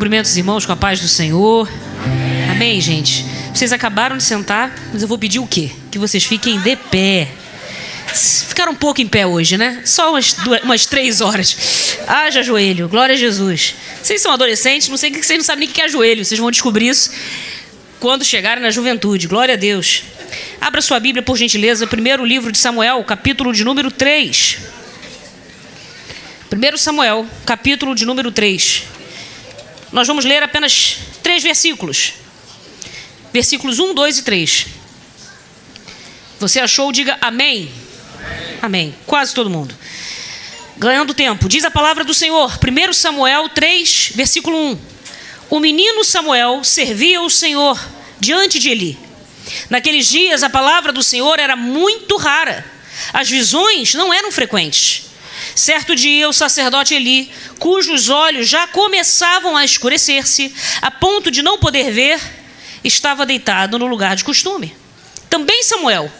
Cumprimento os irmãos com a paz do Senhor. Amém, gente? Vocês acabaram de sentar, mas eu vou pedir o quê? Que vocês fiquem de pé. Ficaram um pouco em pé hoje, né? Só umas 3 horas. Haja joelho, glória a Jesus. Vocês são adolescentes, não sei que vocês não sabem nem o que é joelho. Vocês vão descobrir isso quando chegarem na juventude. Glória a Deus. Abra sua Bíblia, por gentileza. Primeiro livro de Samuel, capítulo de número 3. 1 Samuel, capítulo de número 3. Nós vamos ler apenas 3 versículos. Versículos 1, 2 e 3. Você achou? Diga amém. Amém. Quase todo mundo. Ganhando tempo. Diz a palavra do Senhor. 1 Samuel 3, versículo 1. O menino Samuel servia o Senhor diante de Eli. Naqueles dias a palavra do Senhor era muito rara. As visões não eram frequentes. Certo dia, o sacerdote Eli, cujos olhos já começavam a escurecer-se, a ponto de não poder ver, estava deitado no lugar de costume. Também Samuel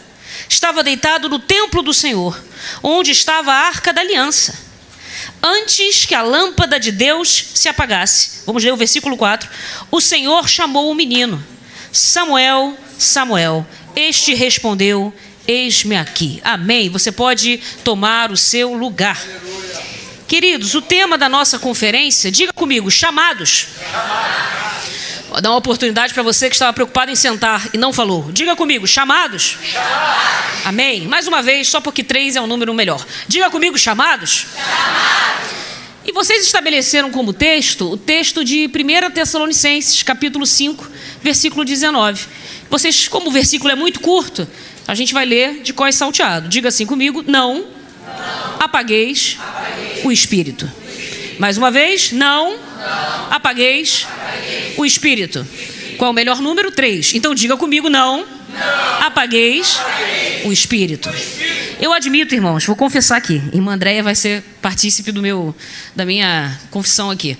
estava deitado no templo do Senhor, onde estava a arca da aliança. Antes que a lâmpada de Deus se apagasse, vamos ler o versículo 4, o Senhor chamou o menino, Samuel, Samuel. Este respondeu, eis-me aqui. Amém. Você pode tomar o seu lugar. Queridos, o tema da nossa conferência, diga comigo, chamados. Vou dar uma oportunidade para você que estava preocupado em sentar e não falou. Diga comigo, chamados. Amém. Mais uma vez, só porque 3 é um número melhor. Diga comigo, chamados. E vocês estabeleceram como texto o texto de 1 Tessalonicenses, capítulo 5, versículo 19. Vocês, como o versículo é muito curto, a gente vai ler de cós salteado. Diga assim comigo, não apagueis o Espírito. Mais uma vez, não apagueis o Espírito. Qual é o melhor número? 3. Então diga comigo, não apagueis o Espírito. Eu admito, irmãos, vou confessar aqui. Irmã Andréia vai ser partícipe da minha confissão aqui.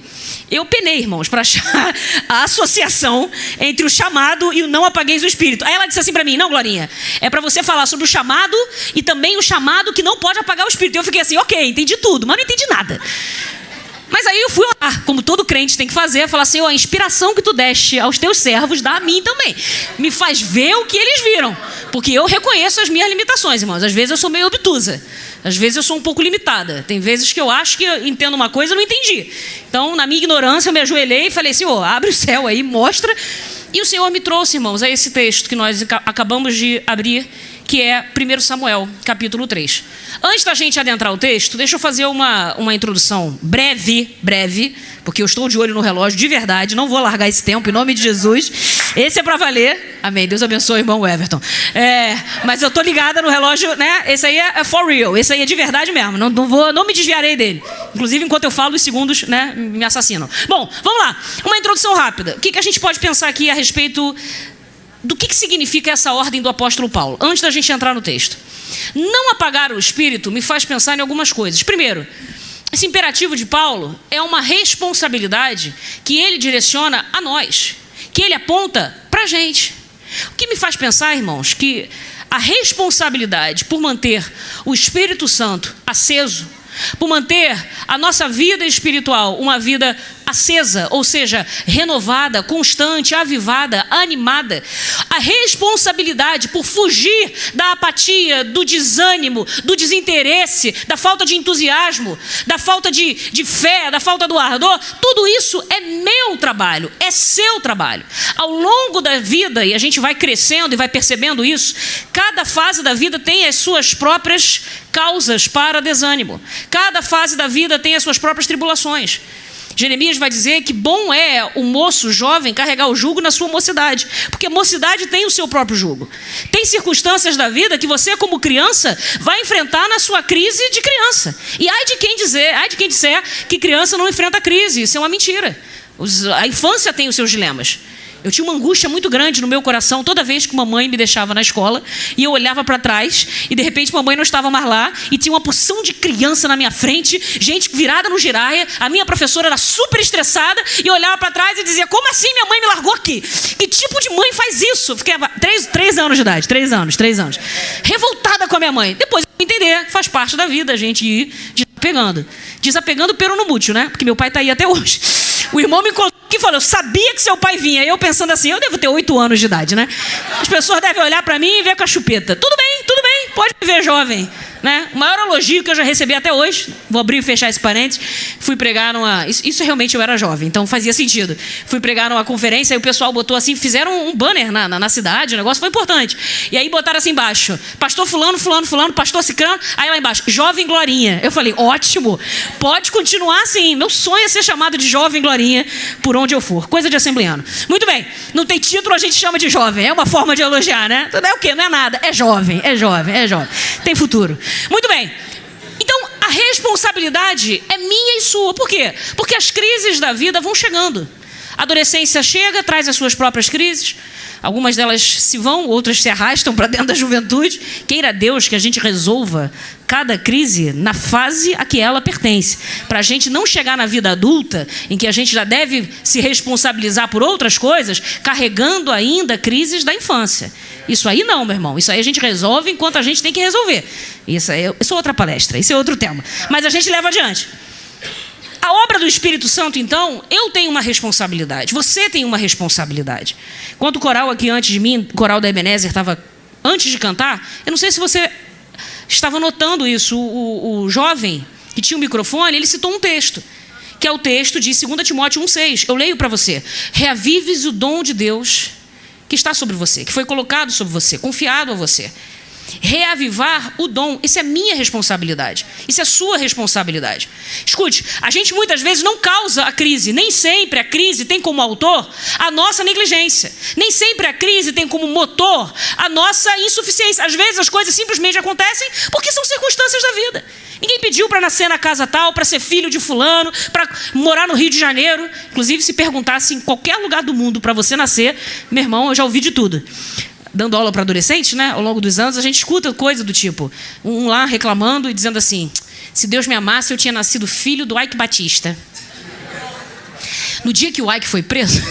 Eu penei, irmãos, para achar a associação entre o chamado e o não apagueis o Espírito. Aí ela disse assim para mim, não, Glorinha, é para você falar sobre o chamado e também o chamado que não pode apagar o Espírito. Eu fiquei assim, ok, entendi tudo, mas não entendi nada. Mas aí eu fui orar, como todo crente tem que fazer, falar assim, a inspiração que tu deste aos teus servos, dá a mim também. Me faz ver o que eles viram, porque eu reconheço as minhas limitações, irmãos. Às vezes eu sou meio obtusa, às vezes eu sou um pouco limitada. Tem vezes que eu acho que eu entendo uma coisa e não entendi. Então, na minha ignorância, eu me ajoelhei e falei, Senhor, abre o céu aí, mostra. E o Senhor me trouxe, irmãos, a esse texto que nós acabamos de abrir, que é 1 Samuel, capítulo 3. Antes da gente adentrar o texto, deixa eu fazer uma introdução breve, porque eu estou de olho no relógio, de verdade, não vou largar esse tempo, em nome de Jesus. Esse é para valer. Amém. Deus abençoe, irmão Everton. Mas eu estou ligada no relógio, né? Esse aí é for real, esse aí é de verdade mesmo. Não me desviarei dele. Inclusive, enquanto eu falo, os segundos, né, me assassinam. Bom, vamos lá. Uma introdução rápida. O que a gente pode pensar aqui a respeito do que significa essa ordem do apóstolo Paulo, antes da gente entrar no texto? Não apagar o Espírito me faz pensar em algumas coisas. Primeiro, esse imperativo de Paulo é uma responsabilidade que ele direciona a nós, que ele aponta para a gente. O que me faz pensar, irmãos, que a responsabilidade por manter o Espírito Santo aceso, por manter a nossa vida espiritual uma vida acesa, ou seja, renovada, constante, avivada, animada. A responsabilidade por fugir da apatia, do desânimo, do desinteresse, da falta de entusiasmo, da falta de fé, da falta do ardor, tudo isso é meu trabalho, é seu trabalho. Ao longo da vida, e a gente vai crescendo e vai percebendo isso, cada fase da vida tem as suas próprias causas para desânimo. Cada fase da vida tem as suas próprias tribulações. Jeremias vai dizer que bom é o moço jovem carregar o jugo na sua mocidade, porque a mocidade tem o seu próprio jugo. Tem circunstâncias da vida que você, como criança, vai enfrentar na sua crise de criança. E ai de quem disser que criança não enfrenta crise, isso é uma mentira. A infância tem os seus dilemas. Eu tinha uma angústia muito grande no meu coração toda vez que mamãe me deixava na escola e eu olhava para trás e de repente mamãe não estava mais lá e tinha uma porção de criança na minha frente, gente virada no giraia, a minha professora era super estressada e eu olhava para trás e dizia, como assim minha mãe me largou aqui? Que tipo de mãe faz isso? Fiquei 3 anos de idade, 3 anos, revoltada com a minha mãe. Depois eu entender, faz parte da vida a gente ir desapegando pero no mútil, né? Porque meu pai está aí até hoje. O irmão me contou que que falou, eu sabia que seu pai vinha. Eu pensando assim, eu devo ter 8 anos de idade, né? As pessoas devem olhar pra mim e ver com a chupeta. Tudo bem, pode me ver jovem, né? O maior elogio que eu já recebi até hoje, vou abrir e fechar esse parênteses, fui pregar numa... Isso realmente eu era jovem, então fazia sentido. Fui pregar numa conferência e o pessoal botou assim, fizeram um banner na cidade, o negócio foi importante. E aí botaram assim embaixo, pastor fulano, pastor ciclano, aí lá embaixo, jovem Glorinha. Eu falei, ótimo, pode continuar assim. Meu sonho é ser chamado de jovem Glorinha por onde eu for. Coisa de assembleano. Muito bem, não tem título, a gente chama de jovem. É uma forma de elogiar, né? Não é o quê? Não é nada. É jovem. Tem futuro. Muito bem. Então, a responsabilidade é minha e sua. Por quê? Porque as crises da vida vão chegando. A adolescência chega, traz as suas próprias crises. Algumas delas se vão, outras se arrastam para dentro da juventude. Queira Deus que a gente resolva cada crise na fase a que ela pertence. Para a gente não chegar na vida adulta, em que a gente já deve se responsabilizar por outras coisas, carregando ainda crises da infância. Isso aí não, meu irmão. Isso aí a gente resolve enquanto a gente tem que resolver. Isso é outra palestra, isso é outro tema. Mas a gente leva adiante. A obra do Espírito Santo, então, eu tenho uma responsabilidade. Você tem uma responsabilidade. Quando o coral aqui antes de mim, o coral da Ebenezer, estava antes de cantar, eu não sei se você estava notando isso. O jovem que tinha o microfone, ele citou um texto, que é o texto de 2 Timóteo 1,6. Eu leio para você. Reavives o dom de Deus que está sobre você, que foi colocado sobre você, confiado a você. Reavivar o dom, isso é minha responsabilidade, isso é sua responsabilidade. Escute, a gente muitas vezes não causa a crise, nem sempre a crise tem como autor a nossa negligência, nem sempre a crise tem como motor a nossa insuficiência. Às vezes as coisas simplesmente acontecem porque são circunstâncias da vida. Ninguém pediu para nascer na casa tal, para ser filho de fulano, para morar no Rio de Janeiro. Inclusive, se perguntasse em qualquer lugar do mundo para você nascer, meu irmão, eu já ouvi de tudo. Dando aula para adolescentes, né? Ao longo dos anos, a gente escuta coisa do tipo, um lá reclamando e dizendo assim, se Deus me amasse, eu tinha nascido filho do Ike Batista. No dia que o Ike foi preso,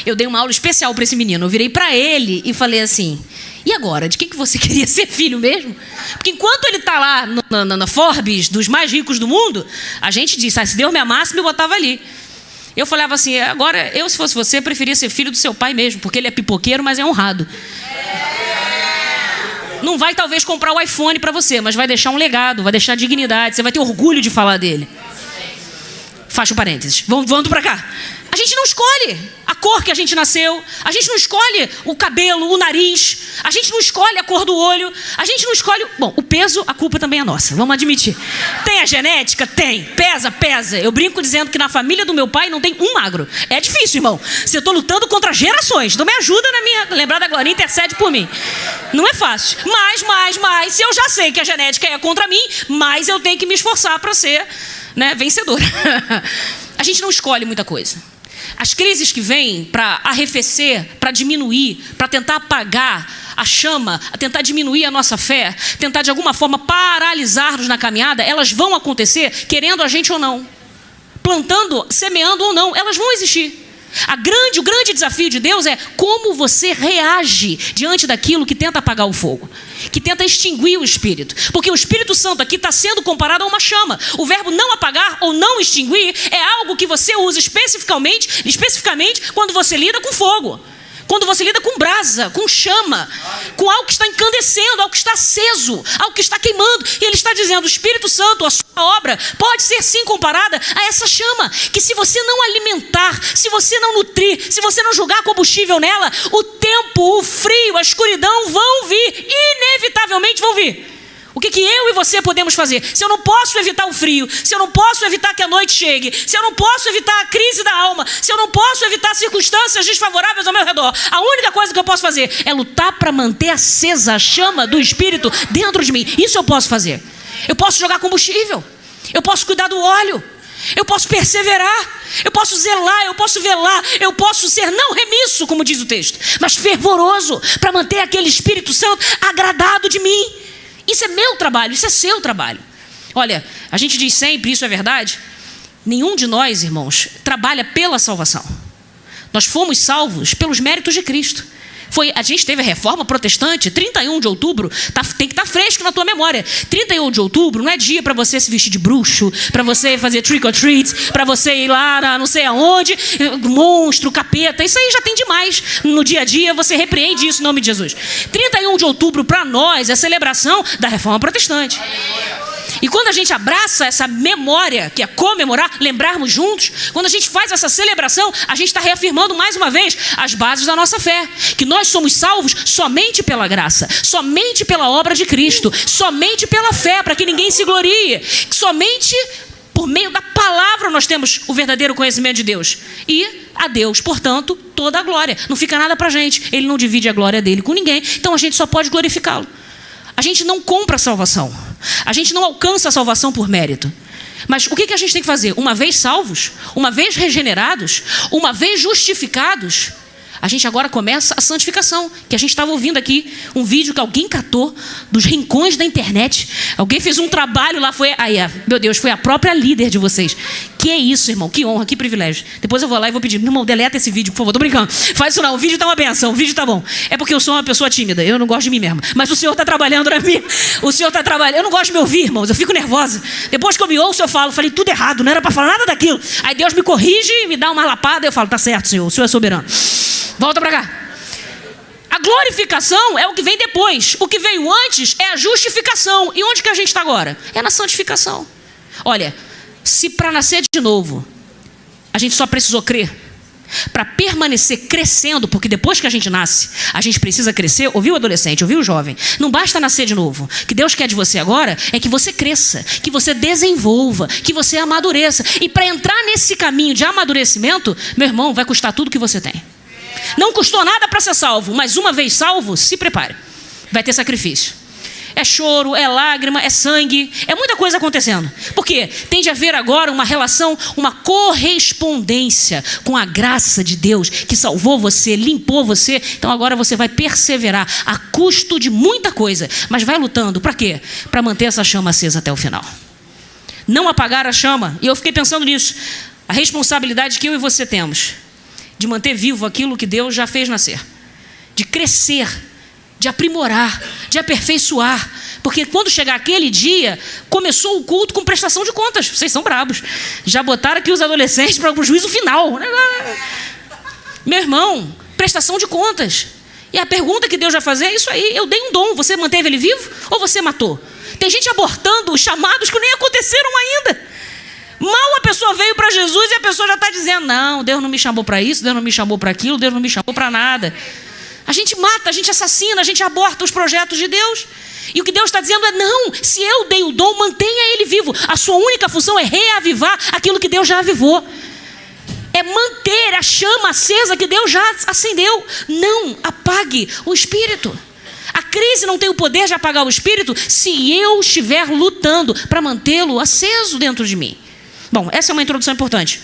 eu dei uma aula especial para esse menino. Eu virei para ele e falei assim, e agora, de quem que você queria ser filho mesmo? Porque enquanto ele está lá na Forbes, dos mais ricos do mundo, a gente diz, se Deus me amasse, me botava ali. Eu falava assim, agora, eu se fosse você, preferia ser filho do seu pai mesmo, porque ele é pipoqueiro, mas é honrado. Não vai talvez comprar o iPhone para você, mas vai deixar um legado, vai deixar dignidade, você vai ter orgulho de falar dele. Fecha o parênteses. Vamos para cá. A gente não escolhe a cor que a gente nasceu, a gente não escolhe o cabelo, o nariz, a gente não escolhe a cor do olho, a gente não escolhe... Bom, o peso, a culpa também é nossa, vamos admitir. Tem a genética? Tem. Pesa. Eu brinco dizendo que na família do meu pai não tem um magro. É difícil, irmão. Se eu estou lutando contra gerações, então me ajuda na minha... Lembrar da Glorinha, intercede por mim. Não é fácil. Mas, se eu já sei que a genética é contra mim, mas eu tenho que me esforçar para ser, né, vencedora. A gente não escolhe muita coisa. As crises que vêm para arrefecer, para diminuir, para tentar apagar a chama, a tentar diminuir a nossa fé, tentar de alguma forma paralisar-nos na caminhada, elas vão acontecer, querendo a gente ou não. Plantando, semeando ou não, elas vão existir. O grande desafio de Deus é como você reage diante daquilo que tenta apagar o fogo, que tenta extinguir o Espírito. Porque o Espírito Santo aqui está sendo comparado a uma chama. O verbo não apagar ou não extinguir é algo que você usa especificamente quando você lida com fogo. Quando você lida com brasa, com chama, com algo que está incandescendo, algo que está aceso, algo que está queimando. E ele está dizendo, o Espírito Santo, a sua obra, pode ser sim comparada a essa chama, que se você não alimentar, se você não nutrir, se você não jogar combustível nela, o tempo, o frio, a escuridão vão vir, inevitavelmente vão vir. O que eu e você podemos fazer? Se eu não posso evitar o frio, se eu não posso evitar que a noite chegue, se eu não posso evitar a crise da alma, se eu não posso evitar circunstâncias desfavoráveis ao meu redor, a única coisa que eu posso fazer é lutar para manter acesa a chama do Espírito dentro de mim. Isso eu posso fazer. Eu posso jogar combustível, eu posso cuidar do óleo, eu posso perseverar, eu posso zelar, eu posso velar, eu posso ser não remisso, como diz o texto, mas fervoroso para manter aquele Espírito Santo agradado de mim. Isso é meu trabalho, isso é seu trabalho. Olha, a gente diz sempre, isso é verdade, nenhum de nós, irmãos, trabalha pela salvação. Nós fomos salvos pelos méritos de Cristo. A gente teve a reforma protestante, 31 de outubro, tem que estar fresco na tua memória. 31 de outubro não é dia para você se vestir de bruxo, para você fazer trick or treat, para você ir lá não sei aonde, monstro, capeta, isso aí já tem demais. No dia a dia você repreende isso em nome de Jesus. 31 de outubro para nós é a celebração da reforma protestante. E quando a gente abraça essa memória, que é comemorar, lembrarmos juntos, quando a gente faz essa celebração, a gente está reafirmando mais uma vez as bases da nossa fé. Que nós somos salvos somente pela graça, somente pela obra de Cristo, somente pela fé, para que ninguém se glorie. Somente por meio da palavra nós temos o verdadeiro conhecimento de Deus. E a Deus, portanto, toda a glória. Não fica nada para a gente. Ele não divide a glória dele com ninguém, então a gente só pode glorificá-lo. A gente não compra a salvação. A gente não alcança a salvação por mérito. Mas o que a gente tem que fazer? Uma vez salvos, uma vez regenerados, uma vez justificados, a gente agora começa a santificação. Que a gente estava ouvindo aqui um vídeo que alguém catou dos rincões da internet. Alguém fez um trabalho lá, meu Deus, foi a própria líder de vocês. Que é isso, irmão, que honra, que privilégio. Depois eu vou lá e vou pedir, irmão, deleta esse vídeo, por favor. Tô brincando, faz isso não, o vídeo tá uma benção, o vídeo tá bom. É porque eu sou uma pessoa tímida, eu não gosto de mim mesmo. Mas o Senhor tá trabalhando na mim. O Senhor tá trabalhando, eu não gosto de me ouvir, irmãos, eu fico nervosa. Depois que eu me ouço, eu falei tudo errado, não era para falar nada daquilo. Aí Deus me corrige, me dá uma lapada, eu falo, tá certo, Senhor, o Senhor é soberano. Volta para cá. A glorificação é o que vem depois. O que veio antes é a justificação. E onde que a gente está agora? É na santificação. Olha, se para nascer de novo a gente só precisou crer, para permanecer crescendo, porque depois que a gente nasce, a gente precisa crescer, ouviu adolescente, ouviu jovem? Não basta nascer de novo. O que Deus quer de você agora é que você cresça, que você desenvolva, que você amadureça. E para entrar nesse caminho de amadurecimento, meu irmão, vai custar tudo que você tem. Não custou nada para ser salvo, mas uma vez salvo, se prepare. Vai ter sacrifício. É choro, é lágrima, é sangue, é muita coisa acontecendo. Por quê? Tem de haver agora uma relação, uma correspondência com a graça de Deus que salvou você, limpou você. Então agora você vai perseverar a custo de muita coisa, mas vai lutando. Para quê? Para manter essa chama acesa até o final. Não apagar a chama. E eu fiquei pensando nisso. A responsabilidade que eu e você temos de manter vivo aquilo que Deus já fez nascer, de crescer, de aprimorar, de aperfeiçoar, porque quando chegar aquele dia, começou o culto com prestação de contas. Vocês são brabos, já botaram aqui os adolescentes para o juízo final. Meu irmão, prestação de contas. E a pergunta que Deus vai fazer é isso aí: eu dei um dom, você manteve ele vivo ou você matou? Tem gente abortando os chamados que nem aconteceram ainda. Mal a pessoa veio para Jesus e a pessoa já está dizendo: não, Deus não me chamou para isso, Deus não me chamou para aquilo, Deus não me chamou para nada. A gente mata, a gente assassina, a gente aborta os projetos de Deus. E o que Deus está dizendo é: não, se eu dei o dom, mantenha ele vivo. A sua única função é reavivar aquilo que Deus já avivou. É manter a chama acesa que Deus já acendeu. Não apague o Espírito. A crise não tem o poder de apagar o Espírito se eu estiver lutando para mantê-lo aceso dentro de mim. Bom, essa é uma introdução importante.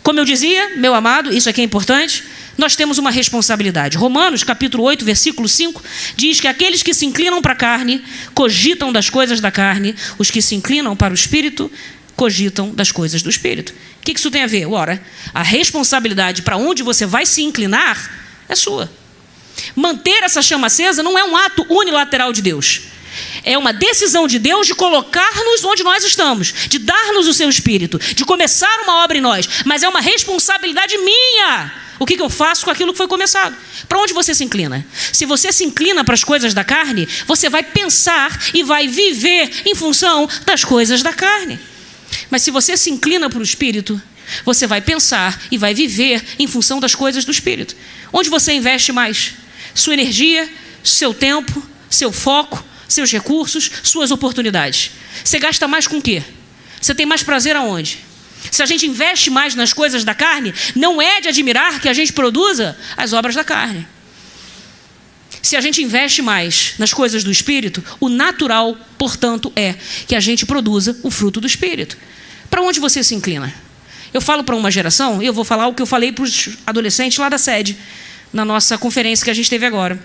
Como eu dizia, meu amado, isso aqui é importante, nós temos uma responsabilidade. Romanos, capítulo 8, versículo 5, diz que aqueles que se inclinam para a carne, cogitam das coisas da carne, os que se inclinam para o Espírito, cogitam das coisas do Espírito. O que isso tem a ver? Ora, a responsabilidade para onde você vai se inclinar é sua. Manter essa chama acesa não é um ato unilateral de Deus. É uma decisão de Deus de colocar-nos onde nós estamos, de dar-nos o seu Espírito, de começar uma obra em nós. Mas é uma responsabilidade minha. O que eu faço com aquilo que foi começado? Para onde você se inclina? Se você se inclina para as coisas da carne, você vai pensar e vai viver em função das coisas da carne. Mas se você se inclina para o Espírito, você vai pensar e vai viver em função das coisas do Espírito. Onde você investe mais? Sua energia, seu tempo, seu foco, seus recursos, suas oportunidades. Você gasta mais com o quê? Você tem mais prazer aonde? Se a gente investe mais nas coisas da carne, não é de admirar que a gente produza as obras da carne. Se a gente investe mais nas coisas do Espírito, o natural, portanto, é que a gente produza o fruto do Espírito. Para onde você se inclina? Eu falo para uma geração, e eu vou falar o que eu falei para os adolescentes lá da sede, na nossa conferência que a gente teve agora.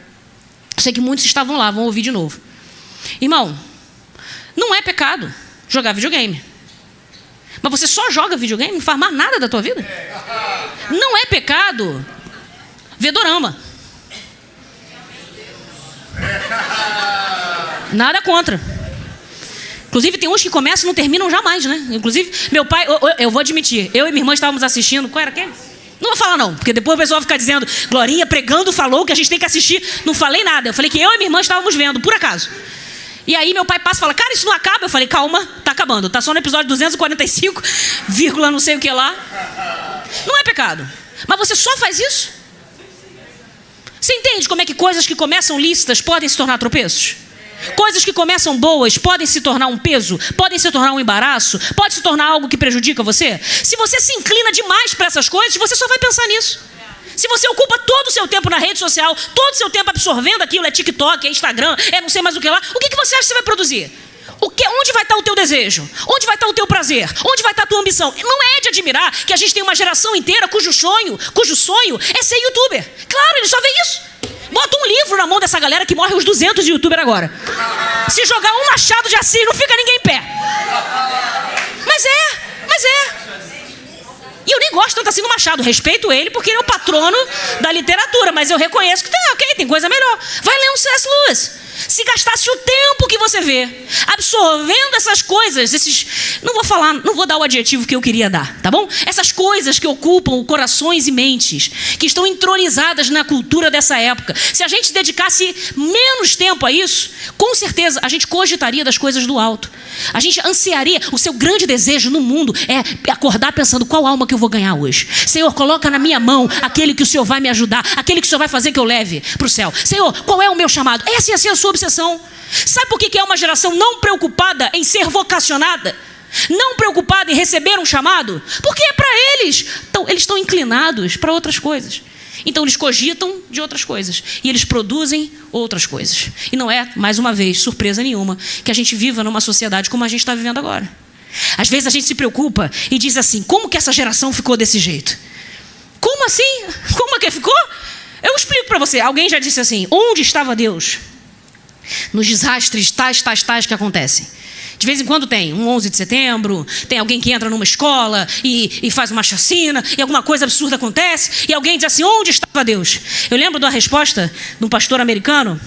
Eu sei que muitos estavam lá, vão ouvir de novo. Irmão, não é pecado jogar videogame. Mas você só joga videogame, não faz mais nada da tua vida? Não é pecado ver dorama. Nada contra. Inclusive, tem uns que começam e não terminam jamais, né? Inclusive, meu pai, eu vou admitir, eu e minha irmã estávamos assistindo. Qual era quem? Não vou falar não, porque depois o pessoal fica dizendo, Glorinha pregando falou que a gente tem que assistir. Não falei nada, eu falei que eu e minha irmã estávamos vendo, por acaso. E aí meu pai passa e fala, cara, isso não acaba? Eu falei, calma, tá acabando. Tá só no episódio 245, vírgula não sei o que lá. Não é pecado. Mas você só faz isso? Você entende como é que coisas que começam lícitas podem se tornar tropeços? Coisas que começam boas podem se tornar um peso, podem se tornar um embaraço, pode se tornar algo que prejudica você. Se você se inclina demais para essas coisas, você só vai pensar nisso. Se você ocupa todo o seu tempo na rede social, todo o seu tempo absorvendo aquilo, é TikTok, é Instagram, é não sei mais o que lá, o que você acha que você vai produzir? Onde vai estar o teu desejo? Onde vai estar o teu prazer? Onde vai estar a tua ambição? Não é de admirar que a gente tem uma geração inteira cujo sonho é ser youtuber. Claro, ele só vê isso. Bota um livro na mão dessa galera que morre os 200 youtubers agora. Se jogar um Machado de Assis, não fica ninguém em pé. Mas é. E eu nem gosto tanto assim do Machado. Respeito ele porque ele é o patrono da literatura. Mas eu reconheço que tem coisa melhor. Vai ler um C.S. Lewis. Se gastasse o tempo que você vê absorvendo essas coisas, não vou dar o adjetivo que eu queria dar, tá bom? Essas coisas que ocupam corações e mentes, que estão entronizadas na cultura dessa época. Se a gente dedicasse menos tempo a isso, com certeza a gente cogitaria das coisas do alto. A gente ansiaria, o seu grande desejo no mundo é acordar pensando, qual alma que eu vou ganhar hoje? Senhor, coloca na minha mão aquele que o Senhor vai me ajudar, aquele que o Senhor vai fazer que eu leve para o céu. Senhor, qual é o meu chamado? Essa é a sua obsessão. Sabe por que é uma geração não preocupada em ser vocacionada? Não preocupada em receber um chamado? Porque é para eles. Então, eles estão inclinados para outras coisas. Então, eles cogitam de outras coisas. E eles produzem outras coisas. E não é, mais uma vez, surpresa nenhuma, que a gente viva numa sociedade como a gente está vivendo agora. Às vezes a gente se preocupa e diz assim, como que essa geração ficou desse jeito? Como assim? Como é que ficou? Eu explico para você. Alguém já disse assim, onde estava Deus? Nos desastres tais que acontecem. De vez em quando tem um 11 de setembro, tem alguém que entra numa escola e faz uma chacina, e alguma coisa absurda acontece, e alguém diz assim, onde estava Deus? Eu lembro de uma resposta de um pastor americano,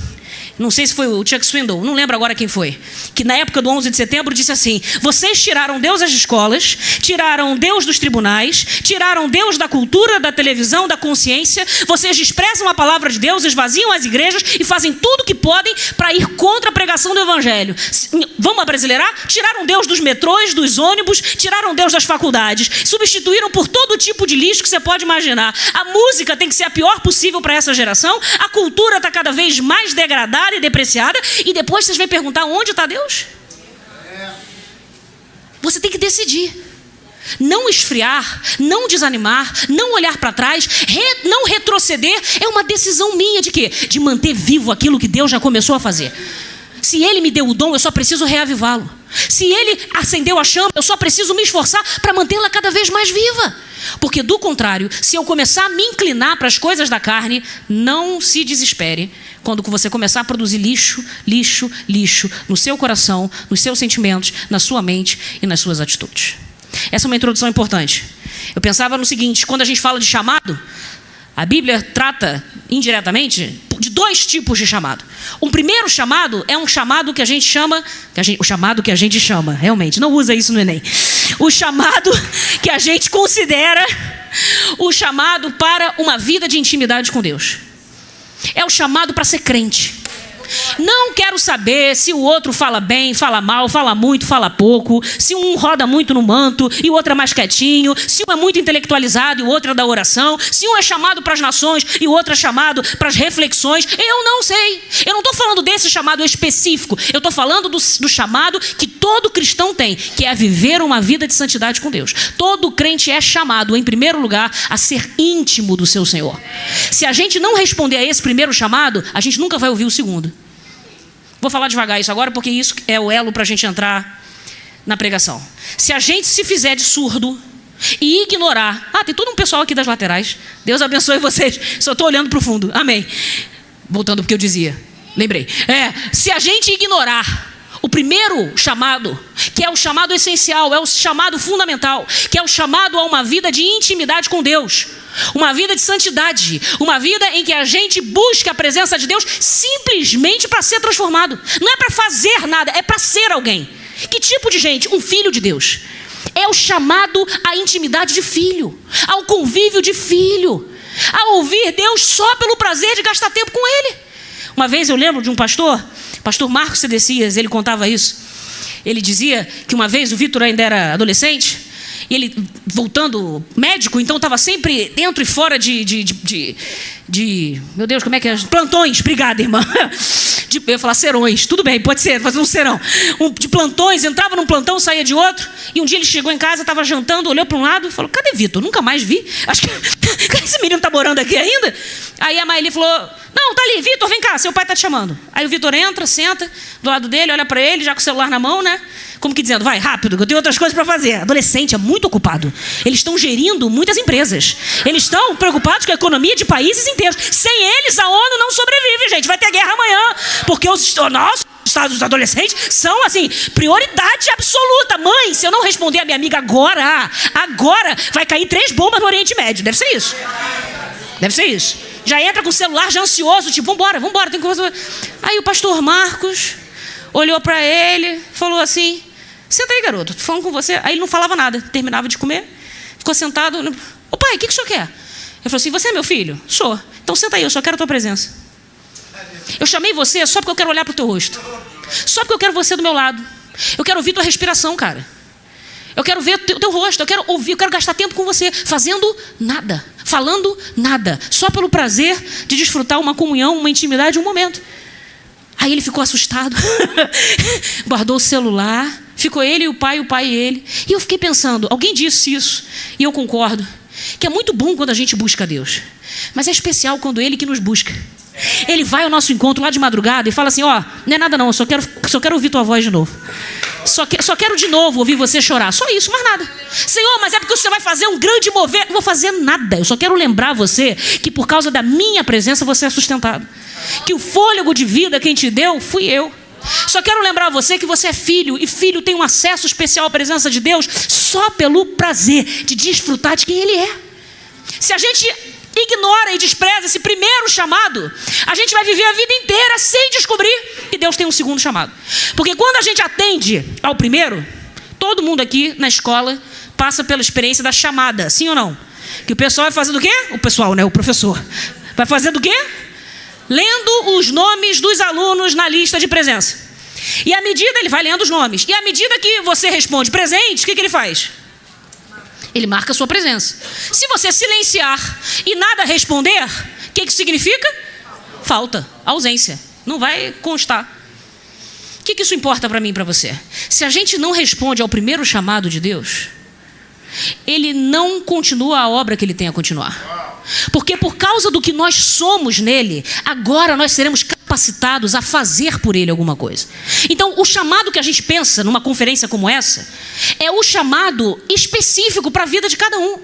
não sei se foi o Chuck Swindoll, não lembro agora quem foi, que na época do 11 de setembro disse assim, vocês tiraram Deus das escolas, tiraram Deus dos tribunais, tiraram Deus da cultura, da televisão, da consciência, vocês desprezam a palavra de Deus, esvaziam as igrejas e fazem tudo o que podem para ir contra a pregação do evangelho. Vamos abrasileirar? Tiraram Deus dos metrôs, dos ônibus, tiraram Deus das faculdades, substituíram por todo tipo de lixo que você pode imaginar. A música tem que ser a pior possível para essa geração, a cultura está cada vez mais degradada e depreciada, e depois vocês vão perguntar onde está Deus? Você tem que decidir. Não esfriar, não desanimar, não olhar para trás, não retroceder, é uma decisão minha de quê? De manter vivo aquilo que Deus já começou a fazer. Se Ele me deu o dom, eu só preciso reavivá-lo. Se Ele acendeu a chama, eu só preciso me esforçar para mantê-la cada vez mais viva. Porque do contrário, se eu começar a me inclinar para as coisas da carne, não se desespere quando você começar a produzir lixo no seu coração, nos seus sentimentos, na sua mente e nas suas atitudes. Essa é uma introdução importante. Eu pensava no seguinte, quando a gente fala de chamado, a Bíblia trata indiretamente de dois tipos de chamado. Um primeiro chamado é um chamado que a gente chama, realmente, não usa isso no Enem. O chamado que a gente considera o chamado para uma vida de intimidade com Deus. É o chamado para ser crente. Não quero saber se o outro fala bem, fala mal, fala muito, fala pouco, se um roda muito no manto e o outro é mais quietinho, se um é muito intelectualizado e o outro é da oração, se um é chamado para as nações e o outro é chamado para as reflexões. Eu não sei. Eu não estou falando desse chamado específico. Eu estou falando do chamado que todo cristão tem, que é viver uma vida de santidade com Deus. Todo crente é chamado, em primeiro lugar, a ser íntimo do seu Senhor. Se a gente não responder a esse primeiro chamado, a gente nunca vai ouvir o segundo. Vou falar devagar isso agora, porque isso é o elo para a gente entrar na pregação. Se a gente se fizer de surdo e ignorar... tem todo um pessoal aqui das laterais. Deus abençoe vocês. Só estou olhando para o fundo. Amém. Voltando porque eu dizia. Lembrei. Se a gente ignorar O primeiro chamado, que é o chamado essencial, é o chamado fundamental, que é o chamado a uma vida de intimidade com Deus, uma vida de santidade, uma vida em que a gente busca a presença de Deus simplesmente para ser transformado. Não é para fazer nada, é para ser alguém. Que tipo de gente? Um filho de Deus. É o chamado à intimidade de filho, ao convívio de filho, a ouvir Deus só pelo prazer de gastar tempo com Ele. Uma vez eu lembro de um pastor Marcos Cedecias, ele contava isso. Ele dizia que uma vez o Vitor ainda era adolescente, e ele, voltando médico, então estava sempre dentro e fora de meu Deus, como é que é? Plantões, obrigada, irmã. Eu ia falar serões, tudo bem, pode ser, fazer um serão. De plantões, entrava num plantão, saía de outro. E um dia ele chegou em casa, estava jantando, olhou para um lado e falou: cadê Vitor? Nunca mais vi. Acho que esse menino está morando aqui ainda. Aí a Maeli falou: não, tá ali, Vitor, vem cá, seu pai está te chamando. Aí o Vitor entra, senta do lado dele, olha para ele, já com o celular na mão, né? Como que dizendo: vai, rápido, que eu tenho outras coisas para fazer. Adolescente é muito ocupado. Eles estão gerindo muitas empresas. Eles estão preocupados com a economia de países inteiros. Sem eles, a ONU não sobrevive, gente. Vai ter guerra amanhã. Porque os estados adolescentes são, assim, prioridade absoluta. Mãe, se eu não responder a minha amiga agora, vai cair 3 bombas no Oriente Médio. Deve ser isso. Deve ser isso. Já entra com o celular já ansioso, tipo, vambora, tem que fazer. Aí o pastor Marcos olhou para ele, falou assim: senta aí, garoto, tô falando com você. Aí ele não falava nada, terminava de comer, ficou sentado. Ô pai, o que o senhor quer? Ele falou assim: você é meu filho? Sou. Então senta aí, eu só quero a tua presença. Eu chamei você só porque eu quero olhar pro teu rosto. Só porque eu quero você do meu lado. Eu quero ouvir tua respiração, cara. Eu quero ver teu rosto, eu quero ouvir, eu quero gastar tempo com você, fazendo nada, falando nada, só pelo prazer de desfrutar uma comunhão, uma intimidade, um momento. Aí ele ficou assustado, guardou o celular, ficou ele e o pai e ele. E eu fiquei pensando, alguém disse isso, e eu concordo, que é muito bom quando a gente busca Deus, mas é especial quando Ele que nos busca. Ele vai ao nosso encontro lá de madrugada e fala assim: ó, não é nada não, eu só quero ouvir tua voz de novo. Só quero de novo ouvir você chorar. Só isso, mais nada. Senhor, mas é porque você vai fazer um grande mover. Não vou fazer nada. Eu só quero lembrar você que por causa da minha presença você é sustentado. Que o fôlego de vida quem te deu fui eu. Só quero lembrar você que você é filho. E filho tem um acesso especial à presença de Deus só pelo prazer de desfrutar de quem Ele é. Se a gente ignora e despreza esse primeiro chamado, a gente vai viver a vida inteira sem descobrir que Deus tem um segundo chamado. Porque quando a gente atende ao primeiro, todo mundo aqui na escola passa pela experiência da chamada, sim ou não? Que o pessoal vai fazer do quê? O pessoal, né? O professor. Vai fazer do quê? Lendo os nomes dos alunos na lista de presença. E à medida, ele vai lendo os nomes. E à medida que você responde presente, o que ele faz? Ele marca a sua presença. Se você silenciar e nada responder, o que significa? Falta, ausência. Não vai constar. O que isso importa para mim e para você? Se a gente não responde ao primeiro chamado de Deus, Ele não continua a obra que Ele tem a continuar. Porque por causa do que nós somos nele, agora nós seremos capacitados a fazer por Ele alguma coisa. Então, o chamado que a gente pensa numa conferência como essa é o chamado específico para a vida de cada um.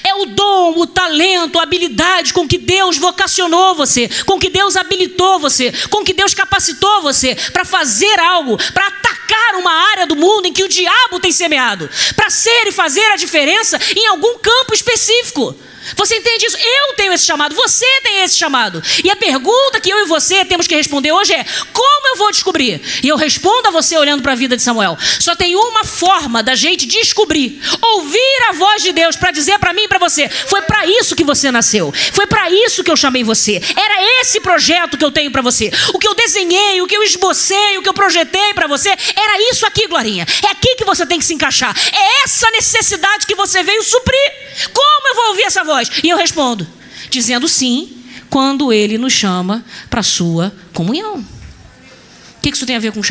É o dom, o talento, a habilidade com que Deus vocacionou você, com que Deus habilitou você, com que Deus capacitou você para fazer algo, para atacar uma área do mundo em que o diabo tem semeado, para ser e fazer a diferença em algum campo específico. Você entende isso? Eu tenho esse chamado, você tem esse chamado. E a pergunta que eu e você temos que responder hoje é: como eu vou descobrir? E eu respondo a você olhando para a vida de Samuel. Só tem uma forma da gente descobrir, ouvir a voz de Deus para dizer para mim e para você: foi para isso que você nasceu, foi para isso que eu chamei você, era esse projeto que eu tenho para você, o que eu desenhei, o que eu esbocei, o que eu projetei para você, era isso aqui, Glorinha. É aqui que você tem que se encaixar, é essa necessidade que você veio suprir. Como eu vou ouvir essa voz? E eu respondo, dizendo sim, quando Ele nos chama para a sua comunhão. O que isso tem a ver com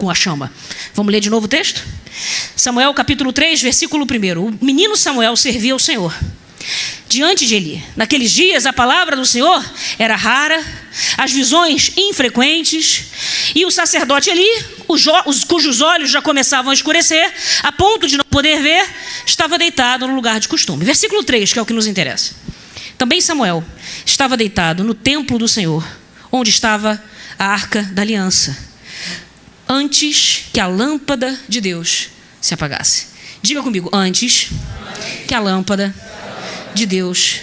a chama? Vamos ler de novo o texto? Samuel capítulo 3, versículo 1. O menino Samuel servia ao Senhor diante de Eli. Naqueles dias a palavra do Senhor era rara, as visões infrequentes, e o sacerdote Eli, cujos olhos já começavam a escurecer, a ponto de não poder ver, estava deitado no lugar de costume. Versículo 3, que é o que nos interessa. Também Samuel estava deitado no templo do Senhor, onde estava a arca da aliança. antes que a lâmpada de Deus se apagasse. Diga comigo, antes que a lâmpada de Deus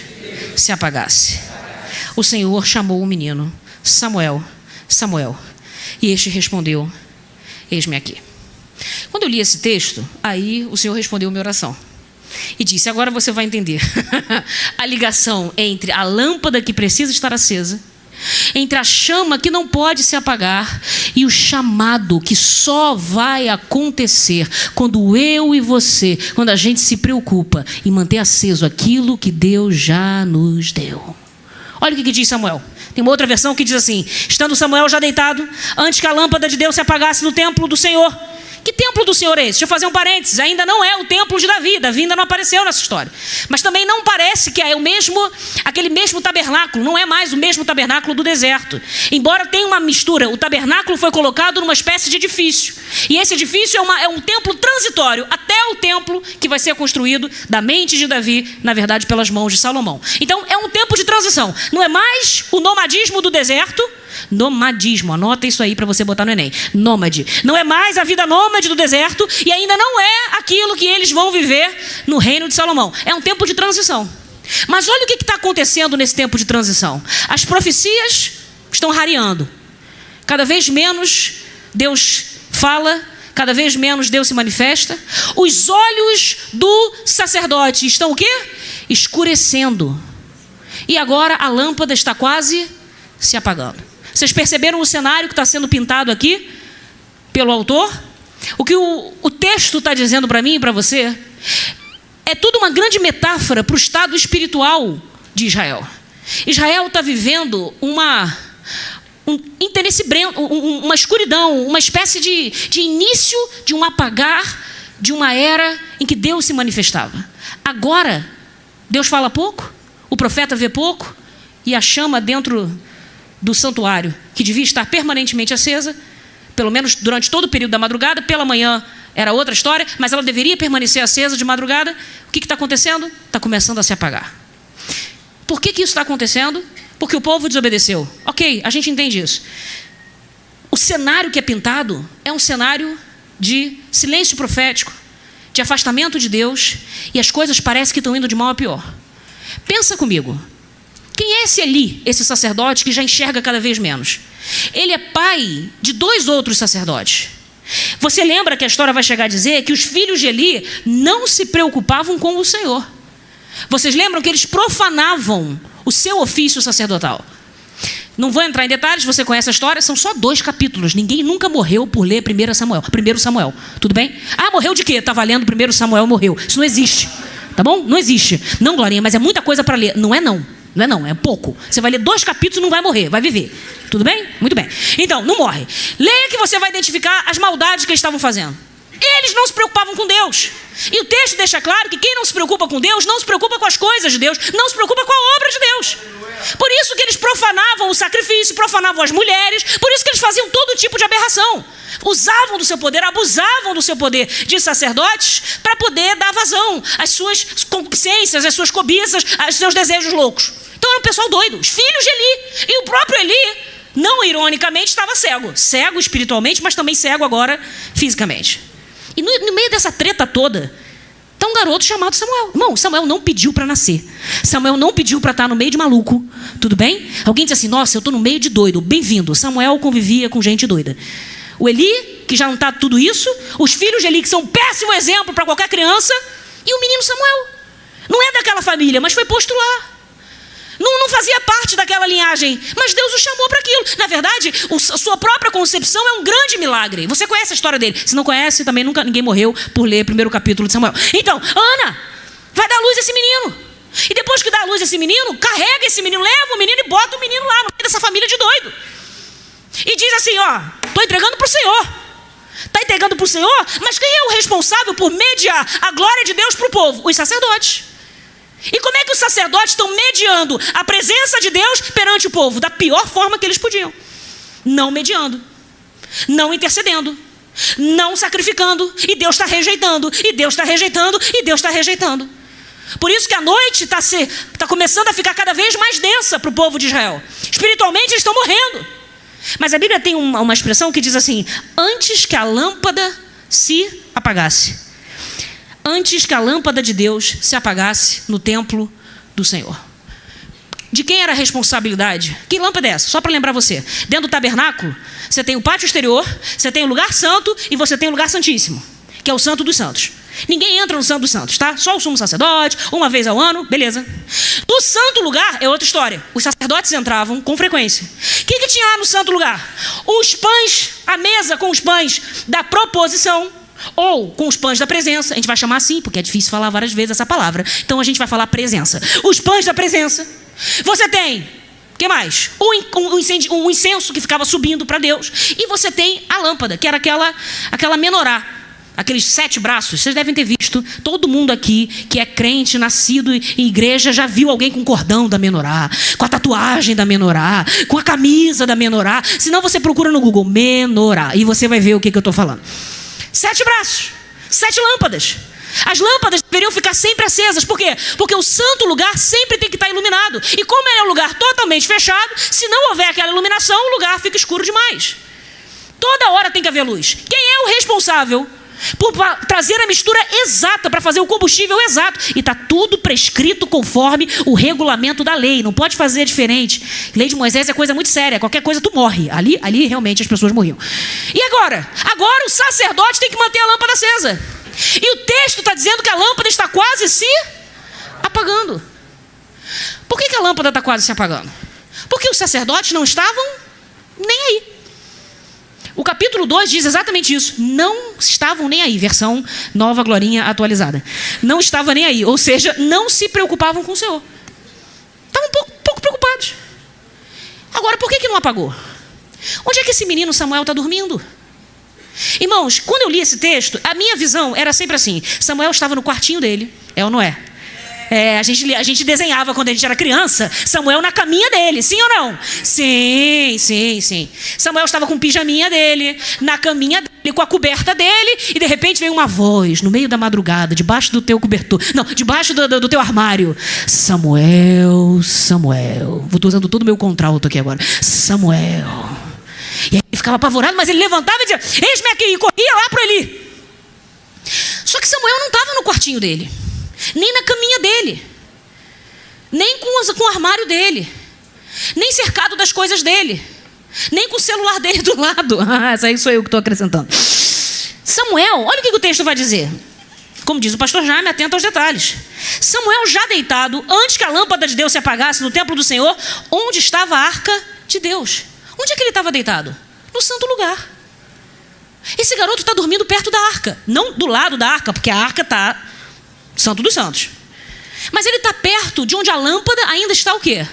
se apagasse. O Senhor chamou o menino, Samuel, Samuel. E este respondeu, eis-me aqui. Quando eu li esse texto, aí o Senhor respondeu minha oração. E disse, agora você vai entender a ligação entre a lâmpada que precisa estar acesa, entre a chama que não pode se apagar e o chamado que só vai acontecer quando eu e você, quando a gente se preocupa em manter aceso aquilo que Deus já nos deu. Olha o que diz Samuel. Tem uma outra versão que diz assim, estando Samuel já deitado, antes que a lâmpada de Deus se apagasse no templo do Senhor. Que templo do Senhor é esse? Deixa eu fazer um parênteses. Ainda não é o templo de Davi. Davi ainda não apareceu nessa história. Mas também não parece que é aquele mesmo tabernáculo. Não é mais o mesmo tabernáculo do deserto. Embora tenha uma mistura. O tabernáculo foi colocado numa espécie de edifício. E esse edifício é um templo transitório. Até o templo que vai ser construído da mente de Davi, na verdade, pelas mãos de Salomão. Então, é um tempo de transição. Não é mais o nomadismo do deserto. Nomadismo, anota isso aí para você botar no Enem. Nômade. Não é mais a vida nômade do deserto e ainda não é aquilo que eles vão viver no reino de Salomão. É um tempo de transição. Mas olha o que está acontecendo nesse tempo de transição. As profecias estão rareando. Cada vez menos Deus fala, cada vez menos Deus se manifesta. Os olhos do sacerdote estão o quê? Escurecendo. E agora a lâmpada está quase se apagando. Vocês perceberam o cenário que está sendo pintado aqui pelo autor? O que o texto está dizendo para mim e para você é tudo uma grande metáfora para o estado espiritual de Israel. Israel está vivendo uma escuridão, uma espécie de início de um apagar de uma era em que Deus se manifestava. Agora, Deus fala pouco, o profeta vê pouco e a chama dentro do santuário, que devia estar permanentemente acesa, pelo menos durante todo o período da madrugada, pela manhã era outra história, mas ela deveria permanecer acesa de madrugada. O que está acontecendo? Está começando a se apagar. Por que isso está acontecendo? Porque o povo desobedeceu. Ok, a gente entende isso. O cenário que é pintado é um cenário de silêncio profético, de afastamento de Deus, e as coisas parecem que estão indo de mal a pior. Pensa comigo. Quem é esse Eli, esse sacerdote que já enxerga cada vez menos? Ele é pai de 2 outros sacerdotes. Você lembra que a história vai chegar a dizer que os filhos de Eli não se preocupavam com o Senhor. Vocês lembram que eles profanavam o seu ofício sacerdotal. Não vou entrar em detalhes, você conhece a história, são só 2 capítulos. Ninguém nunca morreu por ler 1 Samuel. Tudo bem? Ah, morreu de quê? Estava lendo 1 Samuel, morreu. Isso não existe. Tá bom? Não existe. Não, Glorinha, mas é muita coisa para ler. Não é não. Não é não, é pouco. Você vai ler 2 capítulos e não vai morrer, vai viver. Tudo bem? Muito bem. Então, não morre. Leia que você vai identificar as maldades que eles estavam fazendo. Eles não se preocupavam com Deus. E o texto deixa claro que quem não se preocupa com Deus, não se preocupa com as coisas de Deus, não se preocupa com a obra de Deus. Por isso que eles profanavam o sacrifício, profanavam as mulheres, por isso que eles faziam todo tipo de aberração. Usavam do seu poder, abusavam do seu poder de sacerdotes para poder dar vazão às suas concupiscências, às suas cobiças, aos seus desejos loucos. Então era um pessoal doido, os filhos de Eli. E o próprio Eli, não ironicamente, estava cego. Cego espiritualmente, mas também cego agora fisicamente. E no meio dessa treta toda, está um garoto chamado Samuel. Irmão, Samuel não pediu para nascer. Samuel não pediu para estar no meio de maluco. Tudo bem? Alguém diz assim, nossa, eu estou no meio de doido. Bem-vindo. Samuel convivia com gente doida. O Eli, que já não está tudo isso. Os filhos de Eli, que são um péssimo exemplo para qualquer criança. E o menino Samuel. Não é daquela família, mas foi posto lá. Não fazia parte daquela linhagem, mas Deus o chamou para aquilo. Na verdade, a sua própria concepção é um grande milagre. Você conhece a história dele. Se não conhece, também ninguém morreu por ler o 1º capítulo de Samuel. Então, Ana, vai dar luz a esse menino. E depois que dá a luz a esse menino, carrega esse menino, leva o menino e bota o menino lá no meio dessa família de doido. E diz assim, ó, estou entregando para o Senhor. Está entregando para o Senhor, mas quem é o responsável por mediar a glória de Deus para o povo? Os sacerdotes. E como é que os sacerdotes estão mediando a presença de Deus perante o povo? Da pior forma que eles podiam. Não mediando. Não intercedendo. Não sacrificando. E Deus está rejeitando. E Deus está rejeitando. E Deus está rejeitando. Por isso que a noite está começando a ficar cada vez mais densa para o povo de Israel. Espiritualmente eles estão morrendo. Mas a Bíblia tem uma expressão que diz assim: antes que a lâmpada se apagasse. Antes que a lâmpada de Deus se apagasse no templo do Senhor. De quem era a responsabilidade? Que lâmpada é essa? Só para lembrar você. Dentro do tabernáculo, você tem o pátio exterior, você tem o lugar santo e você tem o lugar santíssimo, que é o santo dos santos. Ninguém entra no santo dos santos, tá? Só o sumo sacerdote, uma vez ao ano, beleza. No santo lugar é outra história. Os sacerdotes entravam com frequência. O que tinha lá no santo lugar? Os pães, a mesa com os pães da proposição, ou com os pães da presença. A gente vai chamar assim, porque é difícil falar várias vezes essa palavra. Então a gente vai falar presença. Os pães da presença. Você tem, o que mais? Um incenso que ficava subindo para Deus. E você tem a lâmpada, que era aquela menorá. Aqueles 7 braços, vocês devem ter visto. Todo mundo aqui que é crente, nascido em igreja, já viu alguém com cordão da menorá, com a tatuagem da menorá, com a camisa da menorá. Se não, você procura no Google, menorá, e você vai ver o que eu estou falando. 7 braços, 7 lâmpadas. As lâmpadas deveriam ficar sempre acesas. Por quê? Porque o santo lugar sempre tem que estar iluminado. E como é um lugar totalmente fechado, se não houver aquela iluminação, o lugar fica escuro demais. Toda hora tem que haver luz. Quem é o responsável por trazer a mistura exata, para fazer o combustível exato? E está tudo prescrito conforme o regulamento da lei. Não pode fazer diferente. Lei de Moisés é coisa muito séria. Qualquer coisa tu morre. Ali realmente as pessoas morriam. E agora? Agora o sacerdote tem que manter a lâmpada acesa. E o texto está dizendo que a lâmpada está quase se apagando. Por que a lâmpada está quase se apagando? Porque os sacerdotes não estavam nem aí. O capítulo 2 diz exatamente isso. Não estavam nem aí. Versão Nova Glorinha atualizada. Não estavam nem aí. Ou seja, não se preocupavam com o Senhor. Estavam pouco preocupados. Agora, por que não apagou? Onde é que esse menino Samuel está dormindo? Irmãos, quando eu li esse texto, a minha visão era sempre assim: Samuel estava no quartinho dele, é ou não é? A gente desenhava quando a gente era criança, Samuel na caminha dele, sim ou não? Sim. Samuel estava com o pijaminha dele, na caminha dele, com a coberta dele, e de repente veio uma voz no meio da madrugada, debaixo do teu cobertor, não, debaixo do teu armário: Samuel. Estou usando todo o meu contralto aqui agora. Samuel. E aí ele ficava apavorado, mas ele levantava e dizia: eis-me aqui, e corria lá para Eli. Só que Samuel não estava no quartinho dele, nem na caminha dele, nem com o armário dele, nem cercado das coisas dele, nem com o celular dele do lado. Essa aí sou eu que estou acrescentando. Samuel, olha o que o texto vai dizer. Como diz o pastor Jaime, atento aos detalhes. Samuel já deitado, antes que a lâmpada de Deus se apagasse no templo do Senhor, onde estava a arca de Deus. Onde é que ele estava deitado? No santo lugar. Esse garoto está dormindo perto da arca. Não do lado da arca, porque a arca está santo dos santos. Mas ele está perto de onde a lâmpada ainda está o quê?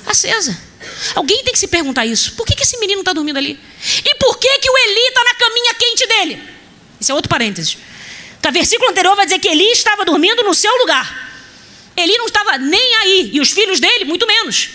Acesa. Alguém tem que se perguntar isso. Por que esse menino está dormindo ali? E por que o Eli está na caminha quente dele? Isso é outro parênteses. O versículo anterior vai dizer que Eli estava dormindo no seu lugar. Eli não estava nem aí. E os filhos dele, muito menos.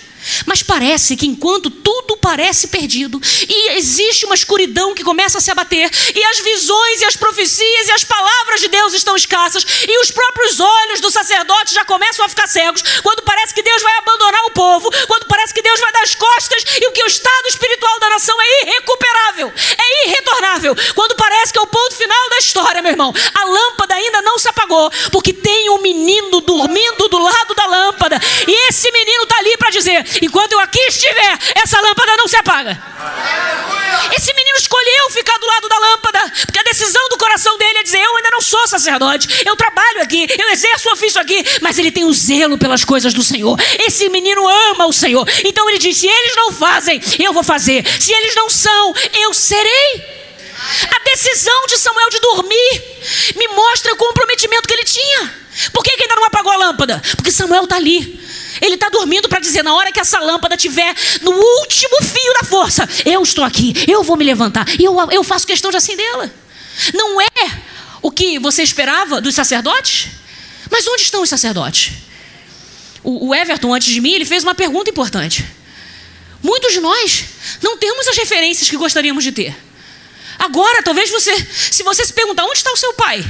Mas parece que enquanto tudo parece perdido e existe uma escuridão que começa a se abater, e as visões e as profecias e as palavras de Deus estão escassas, e os próprios olhos do sacerdote já começam a ficar cegos, quando parece que Deus vai abandonar o povo, quando parece que Deus vai dar as costas e que o estado espiritual da nação é irrecuperável, é irretornável, quando parece que é o ponto final da história, meu irmão, a lâmpada ainda não se apagou, porque tem um menino dormindo do lado da lâmpada, e esse menino está ali para dizer: enquanto eu aqui estiver, essa lâmpada não se apaga. Esse menino escolheu ficar do lado da lâmpada, porque a decisão do coração dele é dizer: eu ainda não sou sacerdote, eu trabalho aqui, eu exerço o ofício aqui, mas ele tem um zelo pelas coisas do Senhor. Esse menino ama o Senhor. Então ele diz: se eles não fazem, eu vou fazer. Se eles não são, eu serei. A decisão de Samuel de dormir me mostra o comprometimento que ele tinha. Por que ainda não apagou a lâmpada? Porque Samuel está ali. Ele está dormindo para dizer: na hora que essa lâmpada estiver no último fio da força, eu estou aqui, eu vou me levantar, e eu faço questão de acendê-la. Não é o que você esperava dos sacerdotes? Mas onde estão os sacerdotes? O Everton, antes de mim, ele fez uma pergunta importante. Muitos de nós não temos as referências que gostaríamos de ter. Agora, talvez se você se perguntar: onde está o seu pai?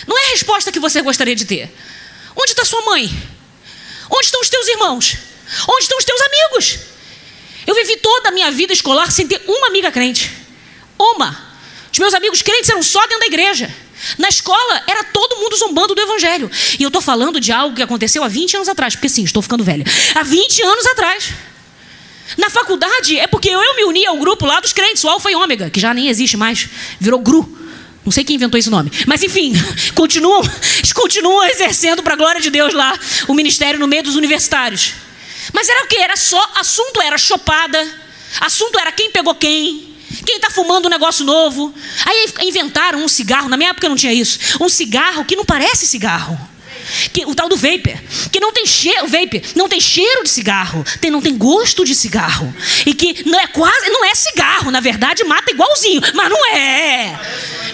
Não é a resposta que você gostaria de ter. Onde está sua mãe? Onde estão os teus irmãos? Onde estão os teus amigos? Eu vivi toda a minha vida escolar sem ter uma amiga crente. Uma. Os meus amigos crentes eram só dentro da igreja. Na escola, era todo mundo zombando do evangelho. E eu estou falando de algo que aconteceu há 20 anos atrás. Porque sim, estou ficando velha. Há 20 anos atrás. Na faculdade, é porque eu me uni ao grupo lá dos crentes, o Alfa e Ômega, que já nem existe mais. Virou GRU. Não sei quem inventou esse nome. Mas enfim, eles continuam exercendo para a glória de Deus lá o ministério no meio dos universitários. Mas era o quê? Era só, assunto era chopada. Assunto era quem pegou quem está fumando um negócio novo. Aí inventaram um cigarro, na minha época não tinha isso. Um cigarro que não parece cigarro. O tal do vapor, que não tem cheiro, não tem cheiro de cigarro, não tem gosto de cigarro. E que não é cigarro, na verdade mata igualzinho, mas não é.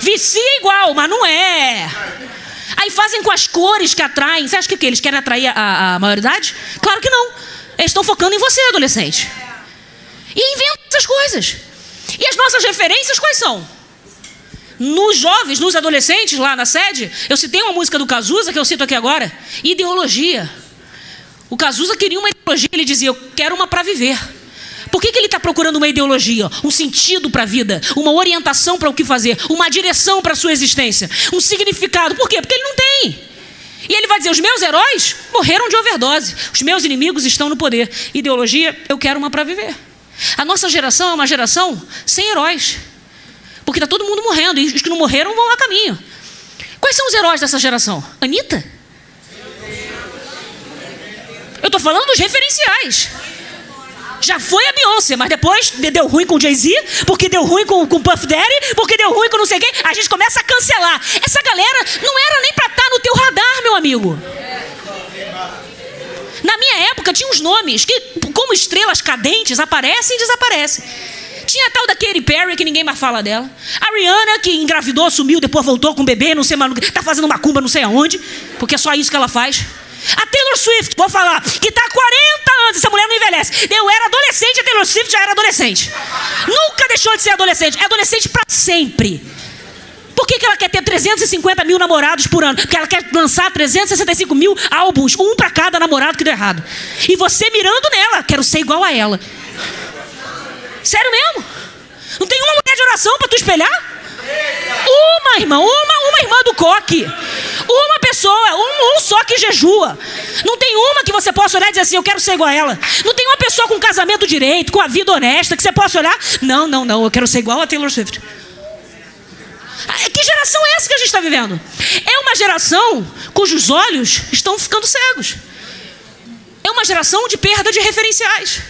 Vicia igual, mas não é. Aí fazem com as cores que atraem. Você acha que eles querem atrair a maioridade? Claro que não. Eles estão focando em você, adolescente. E inventam essas coisas. E as nossas referências quais são? Nos jovens, nos adolescentes lá na sede, eu citei uma música do Cazuza, que eu cito aqui agora. Ideologia. O Cazuza queria uma ideologia, ele dizia, eu quero uma para viver. Por que ele está procurando uma ideologia? Um sentido para a vida, uma orientação para o que fazer, uma direção para a sua existência, um significado. Por quê? Porque ele não tem. E ele vai dizer, os meus heróis morreram de overdose, os meus inimigos estão no poder. Ideologia, eu quero uma para viver. A nossa geração é uma geração sem heróis. Porque está todo mundo morrendo, e os que não morreram vão a caminho. Quais são os heróis dessa geração? Anitta? Eu estou falando dos referenciais. Já foi a Beyoncé, mas depois deu ruim com o Jay-Z, porque deu ruim com o Puff Daddy, porque deu ruim com não sei quem. A gente começa a cancelar. Essa galera não era nem para estar no teu radar, meu amigo. Na minha época tinha uns nomes que, como estrelas cadentes, aparecem e desaparecem. Tinha a tal da Katy Perry, que ninguém mais fala dela. A Rihanna, que engravidou, sumiu, depois voltou com o bebê, não sei mais, tá fazendo macumba não sei aonde, porque é só isso que ela faz. A Taylor Swift, vou falar, que tá há 40 anos, essa mulher não envelhece. Eu era adolescente, a Taylor Swift já era adolescente. Nunca deixou de ser adolescente, é adolescente para sempre. Por que ela quer ter 350 mil namorados por ano? Porque ela quer lançar 365 mil álbuns, um para cada namorado que deu errado. E você mirando nela, quero ser igual a ela. Sério mesmo? Não tem uma mulher de oração para tu espelhar? Uma irmã, uma irmã do coque. Uma pessoa, um só que jejua. Não tem uma que você possa olhar e dizer assim, eu quero ser igual a ela. Não tem uma pessoa com casamento direito, com a vida honesta, que você possa olhar. Não, eu quero ser igual a Taylor Swift. Que geração é essa que a gente está vivendo? É uma geração cujos olhos estão ficando cegos. É uma geração de perda de referenciais.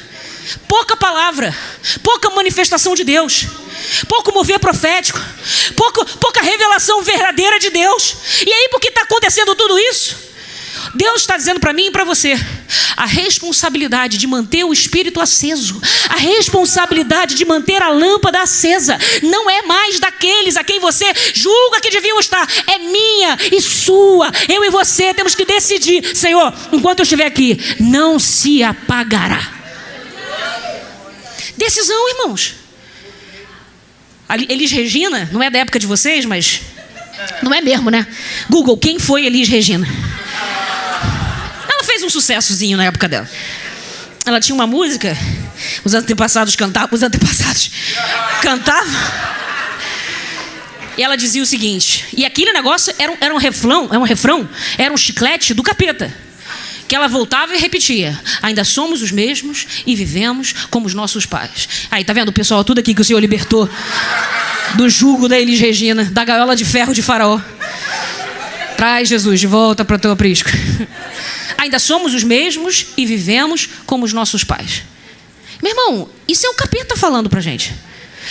Pouca palavra, pouca manifestação de Deus, pouco mover profético, pouca revelação verdadeira de Deus. E aí, por que está acontecendo tudo isso? Deus está dizendo para mim e para você, a responsabilidade de manter o espírito aceso, a responsabilidade de manter a lâmpada acesa, não é mais daqueles a quem você julga que deviam estar, é minha e sua. Eu e você temos que decidir, Senhor, enquanto eu estiver aqui, não se apagará. Decisão, irmãos. Elis Regina, não é da época de vocês, mas não é mesmo, né? Google, quem foi Elis Regina? Ela fez um sucessozinho na época dela. Ela tinha uma música, os antepassados cantavam, e ela dizia o seguinte, e aquele negócio era um refrão, era um chiclete do capeta. Que ela voltava e repetia, ainda somos os mesmos e vivemos como os nossos pais. Aí, tá vendo o pessoal, tudo aqui que o Senhor libertou do jugo da Elis Regina, da gaiola de ferro de Faraó. Traz Jesus de volta para o teu aprisco. Ainda somos os mesmos e vivemos como os nossos pais. Meu irmão, isso é o capeta falando pra gente.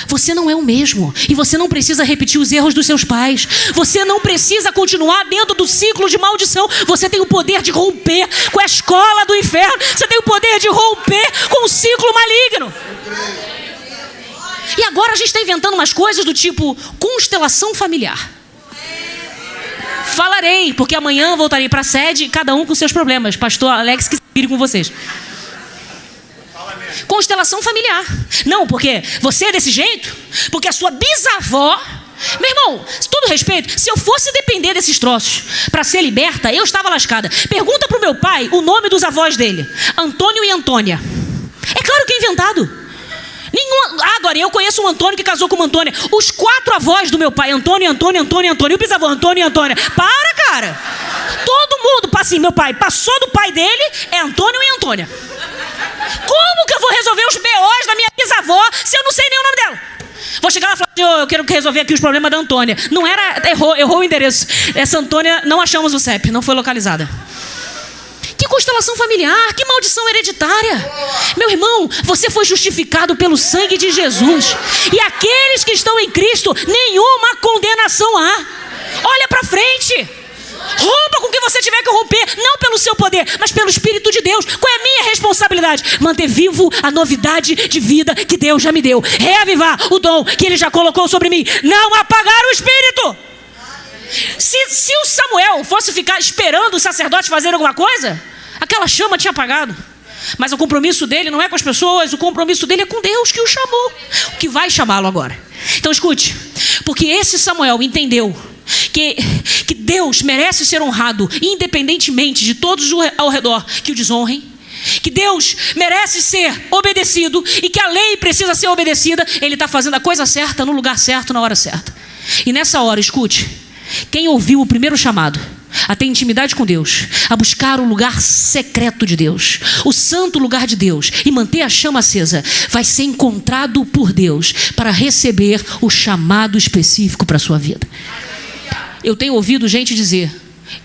Você não é o mesmo. E você não precisa repetir os erros dos seus pais. Você não precisa continuar dentro do ciclo de maldição. Você tem o poder de romper com a escola do inferno. Você tem o poder de romper com o ciclo maligno. E agora a gente está inventando umas coisas do tipo constelação familiar. Falarei, porque amanhã voltarei para a sede, cada um com seus problemas. Pastor Alex, que se vire com vocês. Constelação familiar. Não, porque você é desse jeito, porque a sua bisavó... Meu irmão, todo respeito, se eu fosse depender desses troços para ser liberta, eu estava lascada. Pergunta para o meu pai o nome dos avós dele. Antônio e Antônia. É claro que é inventado. Agora, eu conheço um Antônio que casou com uma Antônia. Os 4 avós do meu pai, Antônio, Antônio, Antônio, Antônio. E o bisavô, Antônio e Antônia. Para, cara. Todo mundo, assim, meu pai passou do pai dele, é Antônio e Antônia. Como que eu vou resolver os BOs da minha bisavó se eu não sei nem o nome dela? Vou chegar lá e falar assim, eu quero resolver aqui os problemas da Antônia. Não era, errou o endereço. Essa Antônia, não achamos o CEP, não foi localizada. Que constelação familiar, que maldição hereditária. Meu irmão, você foi justificado pelo sangue de Jesus. E aqueles que estão em Cristo, nenhuma condenação há. Olha para frente. Rompa com o que você tiver que romper, não pelo seu poder, mas pelo Espírito de Deus. Qual é a minha responsabilidade? Manter vivo a novidade de vida que Deus já me deu. Reavivar o dom que Ele já colocou sobre mim. Não apagar o Espírito. Se o Samuel fosse ficar esperando o sacerdote fazer alguma coisa, aquela chama tinha apagado. Mas o compromisso dele não é com as pessoas, o compromisso dele é com Deus que o chamou, o que vai chamá-lo agora. Então escute, porque esse Samuel entendeu que Deus merece ser honrado, independentemente de todos ao redor que o desonrem, que Deus merece ser obedecido e que a lei precisa ser obedecida. Ele está fazendo a coisa certa, no lugar certo, na hora certa. E nessa hora, escute, quem ouviu o primeiro chamado a ter intimidade com Deus, a buscar o lugar secreto de Deus, o santo lugar de Deus, e manter a chama acesa, vai ser encontrado por Deus para receber o chamado específico para a sua vida. Eu tenho ouvido gente dizer,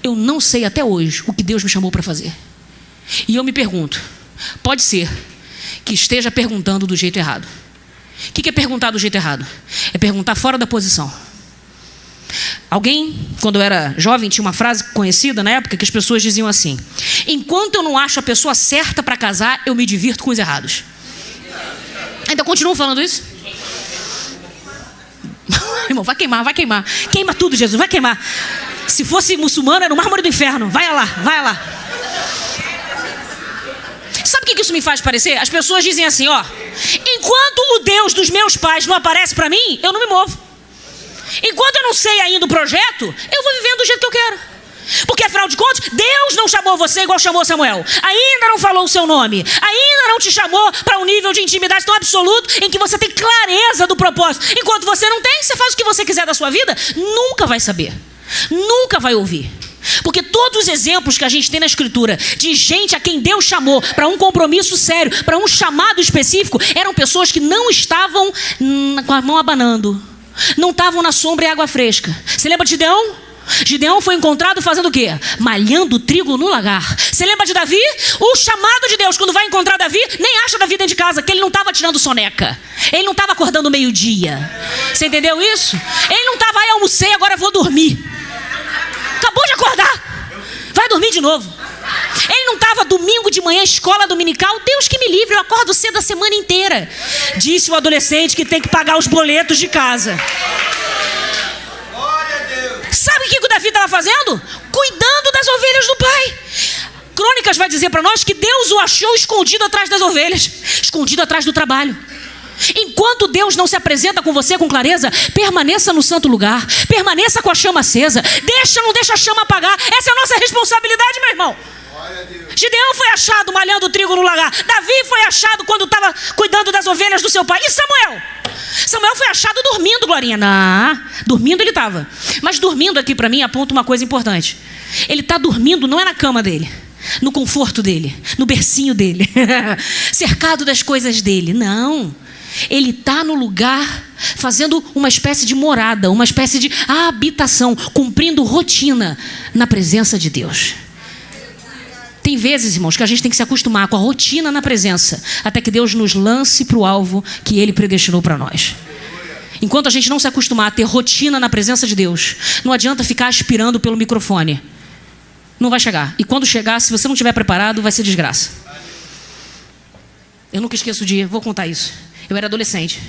eu não sei até hoje o que Deus me chamou para fazer. E eu me pergunto, pode ser que esteja perguntando do jeito errado. O que é perguntar do jeito errado? É perguntar fora da posição. Alguém, quando eu era jovem, tinha uma frase conhecida na época que as pessoas diziam assim: enquanto eu não acho a pessoa certa para casar, eu me divirto com os errados. Ainda continuam falando isso? Irmão, vai queimar, vai queimar. Queima tudo, Jesus, vai queimar. Se fosse muçulmano, era o mármore do inferno. Vai lá, vai lá. Sabe o que isso me faz parecer? As pessoas dizem assim, ó: enquanto o Deus dos meus pais não aparece para mim, eu não me movo. Enquanto eu não sei ainda o projeto, eu vou vivendo do jeito que eu quero. Porque afinal de contas, Deus não chamou você igual chamou Samuel. Ainda não falou o seu nome. Ainda não te chamou para um nível de intimidade tão absoluto em que você tem clareza do propósito. Enquanto você não tem, você faz o que você quiser da sua vida, nunca vai saber. Nunca vai ouvir. Porque todos os exemplos que a gente tem na Escritura de gente a quem Deus chamou para um compromisso sério, para um chamado específico, eram pessoas que não estavam com a mão abanando, não estavam na sombra e água fresca. Você lembra de Gideão? Gideão foi encontrado fazendo o quê? Malhando trigo no lagar. Você lembra de Davi? O chamado de Deus, quando vai encontrar Davi, nem acha Davi dentro de casa, que ele não estava tirando soneca. Ele não estava acordando meio-dia. Você entendeu isso? Ele não estava, aí almocei, agora vou dormir. Acabou de acordar, vai dormir de novo. Ele não estava domingo de manhã, escola dominical. Deus que me livre, eu acordo cedo a semana inteira. Disse o adolescente que tem que pagar os boletos de casa. Sabe o que o Davi estava fazendo? Cuidando das ovelhas do pai. Crônicas vai dizer para nós que Deus o achou escondido atrás das ovelhas, escondido atrás do trabalho. Enquanto Deus não se apresenta com você com clareza, permaneça no santo lugar, permaneça com a chama acesa. Não deixa a chama apagar. Essa é a nossa responsabilidade, meu irmão. Gideão foi achado malhando trigo no lagar. Davi foi achado quando estava cuidando das ovelhas do seu pai. E Samuel? Samuel foi achado dormindo, Glorinha. Não, dormindo ele estava. Mas dormindo aqui para mim aponta uma coisa importante. Ele está dormindo não é na cama dele, no conforto dele, no bercinho dele, cercado das coisas dele. Não. Ele está no lugar fazendo uma espécie de morada, uma espécie de habitação, cumprindo rotina na presença de Deus. Tem vezes, irmãos, que a gente tem que se acostumar com a rotina na presença, até que Deus nos lance para o alvo que Ele predestinou para nós. Enquanto a gente não se acostumar a ter rotina na presença de Deus, não adianta ficar aspirando pelo microfone. Não vai chegar. E quando chegar, se você não estiver preparado, vai ser desgraça. Eu nunca esqueço o dia, vou contar isso. Eu era adolescente.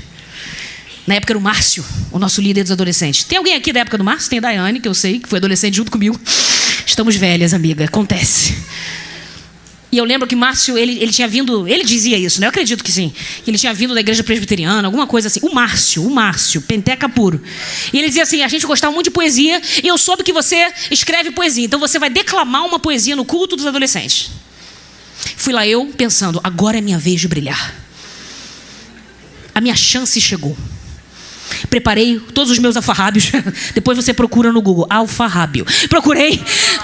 Na época era o Márcio, o nosso líder dos adolescentes. Tem alguém aqui da época do Márcio? Tem a Daiane, que eu sei, que foi adolescente junto comigo. Estamos velhas, amiga, acontece. E eu lembro que Márcio, ele tinha vindo, ele dizia isso, né? Eu acredito que sim. Ele tinha vindo da igreja presbiteriana, alguma coisa assim. O Márcio, penteca puro. E ele dizia assim, a gente gostava muito de poesia, e eu soube que você escreve poesia, então você vai declamar uma poesia no culto dos adolescentes. Fui lá eu, pensando, agora é minha vez de brilhar. a minha chance chegou. Preparei todos os meus alfarrábios. Depois você procura no Google, alfarrábio. Procurei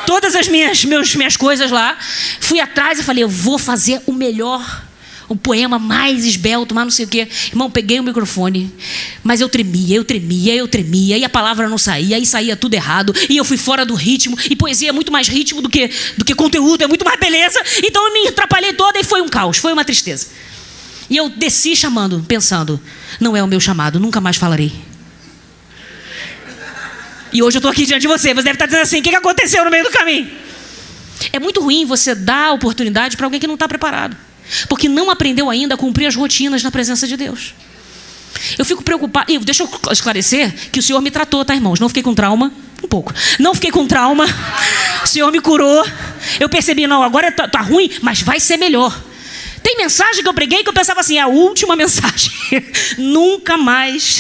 todas as minhas coisas lá. Fui atrás e falei, eu vou fazer o melhor, o poema mais esbelto, mais não sei o quê. Irmão, peguei o microfone, mas eu tremia, e a palavra não saía, e saía tudo errado, e eu fui fora do ritmo, e poesia é muito mais ritmo do que conteúdo, é muito mais beleza. Então eu me atrapalhei toda e foi um caos, foi uma tristeza. E eu desci chamando, pensando, não é o meu chamado, nunca mais falarei. E hoje eu estou aqui diante de você, você deve estar dizendo assim, o que aconteceu no meio do caminho? É muito ruim você dar a oportunidade para alguém que não está preparado, porque não aprendeu ainda a cumprir as rotinas na presença de Deus. Eu fico preocupado, e deixa eu esclarecer que o Senhor me tratou, tá, irmãos? Não fiquei com trauma, um pouco. Não fiquei com trauma, o Senhor me curou. Eu percebi, não, agora tá ruim, mas vai ser melhor. Tem mensagem que eu preguei que eu pensava assim, é a última mensagem. Nunca mais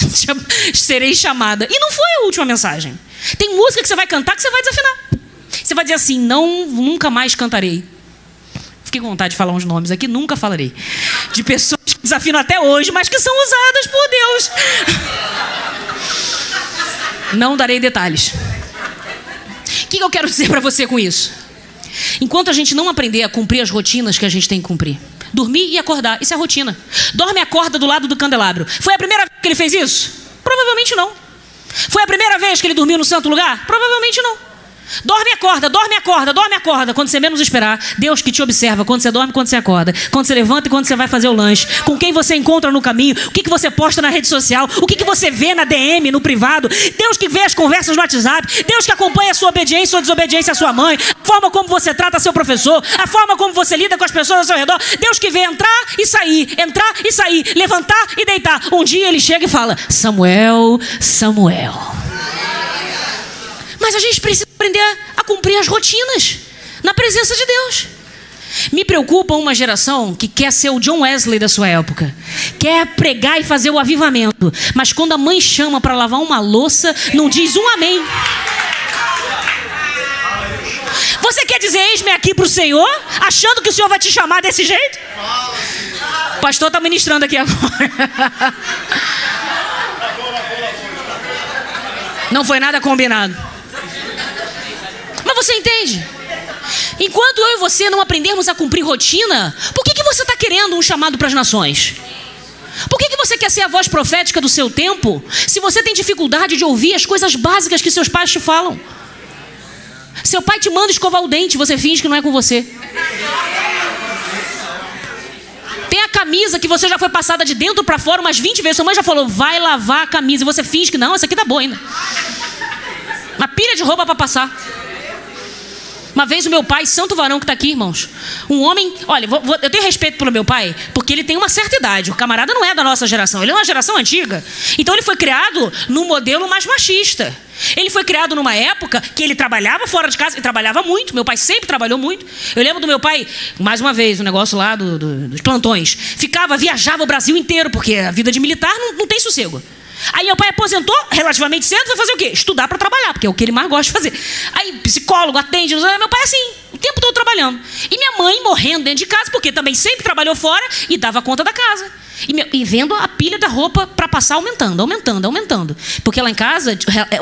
serei chamada. E não foi a última mensagem. Tem música que você vai cantar que você vai desafinar. Você vai dizer assim, não, nunca mais cantarei. Fiquei com vontade de falar uns nomes aqui, nunca falarei. De pessoas que desafinam até hoje, mas que são usadas por Deus. Não darei detalhes. O que eu quero dizer para você com isso? Enquanto a gente não aprender a cumprir as rotinas que a gente tem que cumprir, dormir e acordar, isso é rotina. Dorme e acorda do lado do candelabro. Foi a primeira vez que ele fez isso? Provavelmente não. Foi a primeira vez que ele dormiu no santo lugar? Provavelmente não. Dorme e acorda, dorme e acorda, dorme e acorda. Quando você menos esperar, Deus que te observa quando você dorme, quando você acorda, quando você levanta e quando você vai fazer o lanche, com quem você encontra no caminho, o que você posta na rede social, o que você vê na DM, no privado. Deus que vê as conversas no WhatsApp, Deus que acompanha a sua obediência ou desobediência à sua mãe, a forma como você trata seu professor, a forma como você lida com as pessoas ao seu redor. Deus que vê entrar e sair, levantar e deitar. Um dia ele chega e fala, Samuel, Samuel. Mas a gente precisa aprender a cumprir as rotinas na presença de Deus. Me preocupa uma geração que quer ser o John Wesley da sua época. Quer pregar e fazer o avivamento. Mas quando a mãe chama para lavar uma louça, não diz um amém. Você quer dizer, eis-me aqui para o Senhor, achando que o Senhor vai te chamar desse jeito? O pastor está ministrando aqui agora. Não foi nada combinado. Mas você entende? Enquanto eu e você não aprendermos a cumprir rotina, por que você está querendo um chamado para as nações? Por que você quer ser a voz profética do seu tempo, se você tem dificuldade de ouvir as coisas básicas que seus pais te falam? Seu pai te manda escovar o dente, você finge que não é com você. Tem a camisa que você já foi passada de dentro para fora umas 20 vezes. Sua mãe já falou, vai lavar a camisa. E você finge que não, essa aqui tá boa ainda. Uma pilha de roupa para passar. Uma vez o meu pai, santo varão que está aqui, irmãos, um homem, olha, eu tenho respeito pelo meu pai, porque ele tem uma certa idade, o camarada não é da nossa geração, ele é uma geração antiga, então ele foi criado num modelo mais machista. Ele foi criado numa época que ele trabalhava fora de casa, e trabalhava muito, meu pai sempre trabalhou muito. Eu lembro do meu pai, mais uma vez, o negócio lá dos plantões, viajava o Brasil inteiro, porque a vida de militar não tem sossego. Aí meu pai aposentou relativamente cedo, foi fazer o quê? Estudar para trabalhar, porque é o que ele mais gosta de fazer. Aí psicólogo, atende, meu pai assim, o tempo todo trabalhando. E minha mãe morrendo dentro de casa, porque também sempre trabalhou fora e dava conta da casa. E vendo a pilha da roupa para passar aumentando. Porque lá em casa,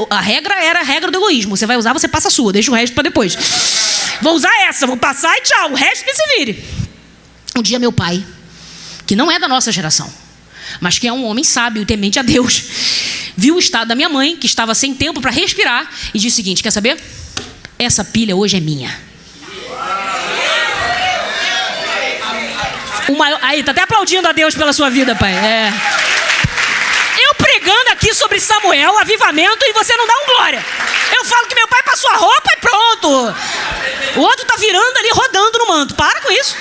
a regra era a regra do egoísmo. Você vai usar, você passa a sua, deixa o resto para depois. Vou usar essa, vou passar e tchau, o resto que se vire. Um dia meu pai, que não é da nossa geração, mas que é um homem sábio e temente a Deus, viu o estado da minha mãe, que estava sem tempo para respirar, e disse o seguinte, quer saber? Essa pilha hoje é minha. Aí, tá até aplaudindo a Deus pela sua vida, pai. Eu pregando aqui sobre Samuel, avivamento, e você não dá um glória. Eu falo que meu pai passou a roupa e pronto. O outro tá virando ali, rodando no manto. Para com isso.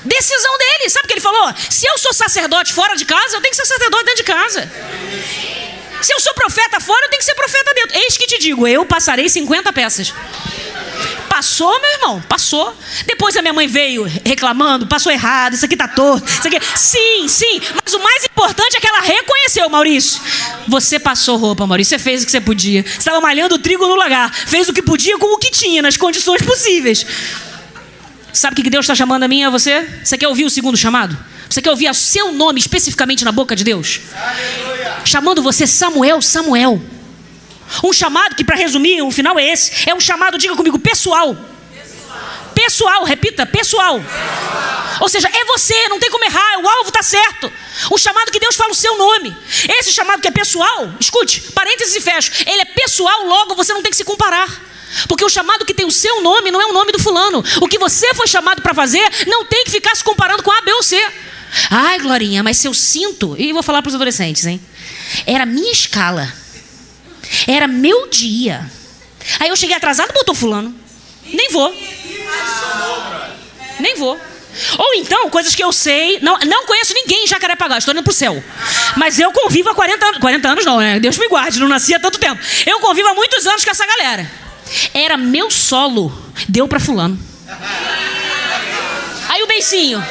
Decisão dele, sabe o que ele falou? Se eu sou sacerdote fora de casa, eu tenho que ser sacerdote dentro de casa. Se eu sou profeta fora, eu tenho que ser profeta dentro. Eis que te digo, eu passarei 50 peças. Passou, meu irmão, passou. Depois a minha mãe veio reclamando, passou errado, isso aqui tá torto, isso aqui... Sim, mas o mais importante é que ela reconheceu, Maurício. Você passou roupa, Maurício, você fez o que você podia. Você estava malhando o trigo no lagar, fez o que podia com o que tinha, nas condições possíveis. Sabe o que Deus está chamando a mim e a você? Você quer ouvir o segundo chamado? Você quer ouvir o seu nome especificamente na boca de Deus? Chamando você Samuel, Samuel. Um chamado que, para resumir, o final é esse. É um chamado, diga comigo, pessoal. Pessoal, repita, pessoal. Ou seja, é você, não tem como errar, o alvo está certo. Um chamado que Deus fala o seu nome. Esse chamado que é pessoal, escute, parênteses e fecho. Ele é pessoal, logo você não tem que se comparar. Porque o chamado que tem o seu nome não é o nome do fulano. O que você foi chamado para fazer não tem que ficar se comparando com A, B ou C. Ai, Glorinha, mas se eu sinto... E vou falar para os adolescentes, hein? Era minha escala. Era meu dia. Aí eu cheguei atrasado, botou fulano. Nem vou. Nem vou. Ou então, coisas que eu sei... Não conheço ninguém em Jacarepaguá, estou indo para o céu. Mas eu convivo há 40 anos. 40 anos não, né? Deus me guarde, não nasci há tanto tempo. Eu convivo há muitos anos com essa galera. Era meu solo. Deu para fulano. Aí o beicinho.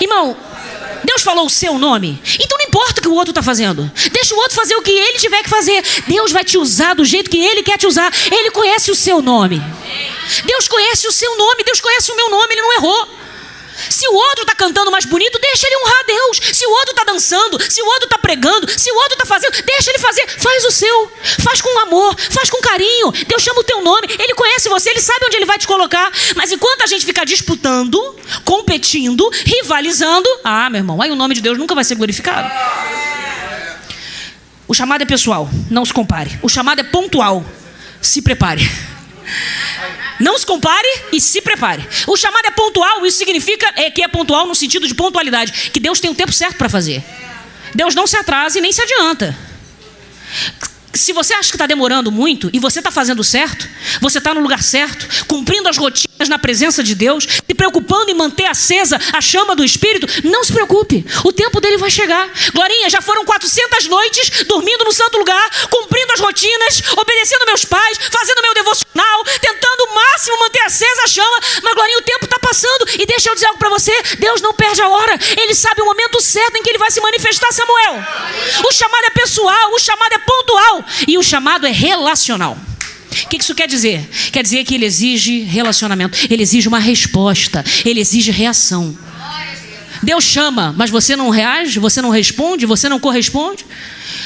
Irmão, Deus falou o seu nome. Então não importa o que o outro está fazendo. Deixa o outro fazer o que ele tiver que fazer. Deus vai te usar do jeito que ele quer te usar. Ele conhece o seu nome. Deus conhece o seu nome. Deus conhece o meu nome. Ele não errou. Se o outro está cantando mais bonito, deixa ele honrar a Deus. Se o outro está dançando, se o outro está pregando, se o outro está fazendo, deixa ele fazer. Faz o seu. Faz com amor, faz com carinho. Deus chama o teu nome. Ele conhece você, ele sabe onde ele vai te colocar. Mas enquanto a gente ficar disputando, competindo, rivalizando, meu irmão, aí o nome de Deus nunca vai ser glorificado. O chamado é pessoal, não se compare. O chamado é pontual, se prepare. Não se compare e se prepare. O chamado é pontual, isso significa que é pontual no sentido de pontualidade, que Deus tem o tempo certo para fazer. Deus não se atrasa e nem se adianta. Se você acha que está demorando muito e você está fazendo certo, você está no lugar certo, cumprindo as rotinas na presença de Deus, se preocupando em manter acesa a chama do Espírito, não se preocupe, o tempo dele vai chegar. Glorinha, já foram 400 noites dormindo no santo lugar, cumprindo as rotinas, obedecendo meus pais, fazendo meu devocional, tentando o máximo manter acesa a chama, mas Glorinha, o tempo está passando. E deixa eu dizer algo para você, Deus não perde a hora, ele sabe o momento certo em que ele vai se manifestar, Samuel. O chamado é pessoal, o chamado é pontual. E o chamado é relacional. O que isso quer dizer? Quer dizer que ele exige relacionamento. Ele exige uma resposta. Ele exige reação. Deus chama, mas você não reage, você não responde, você não corresponde.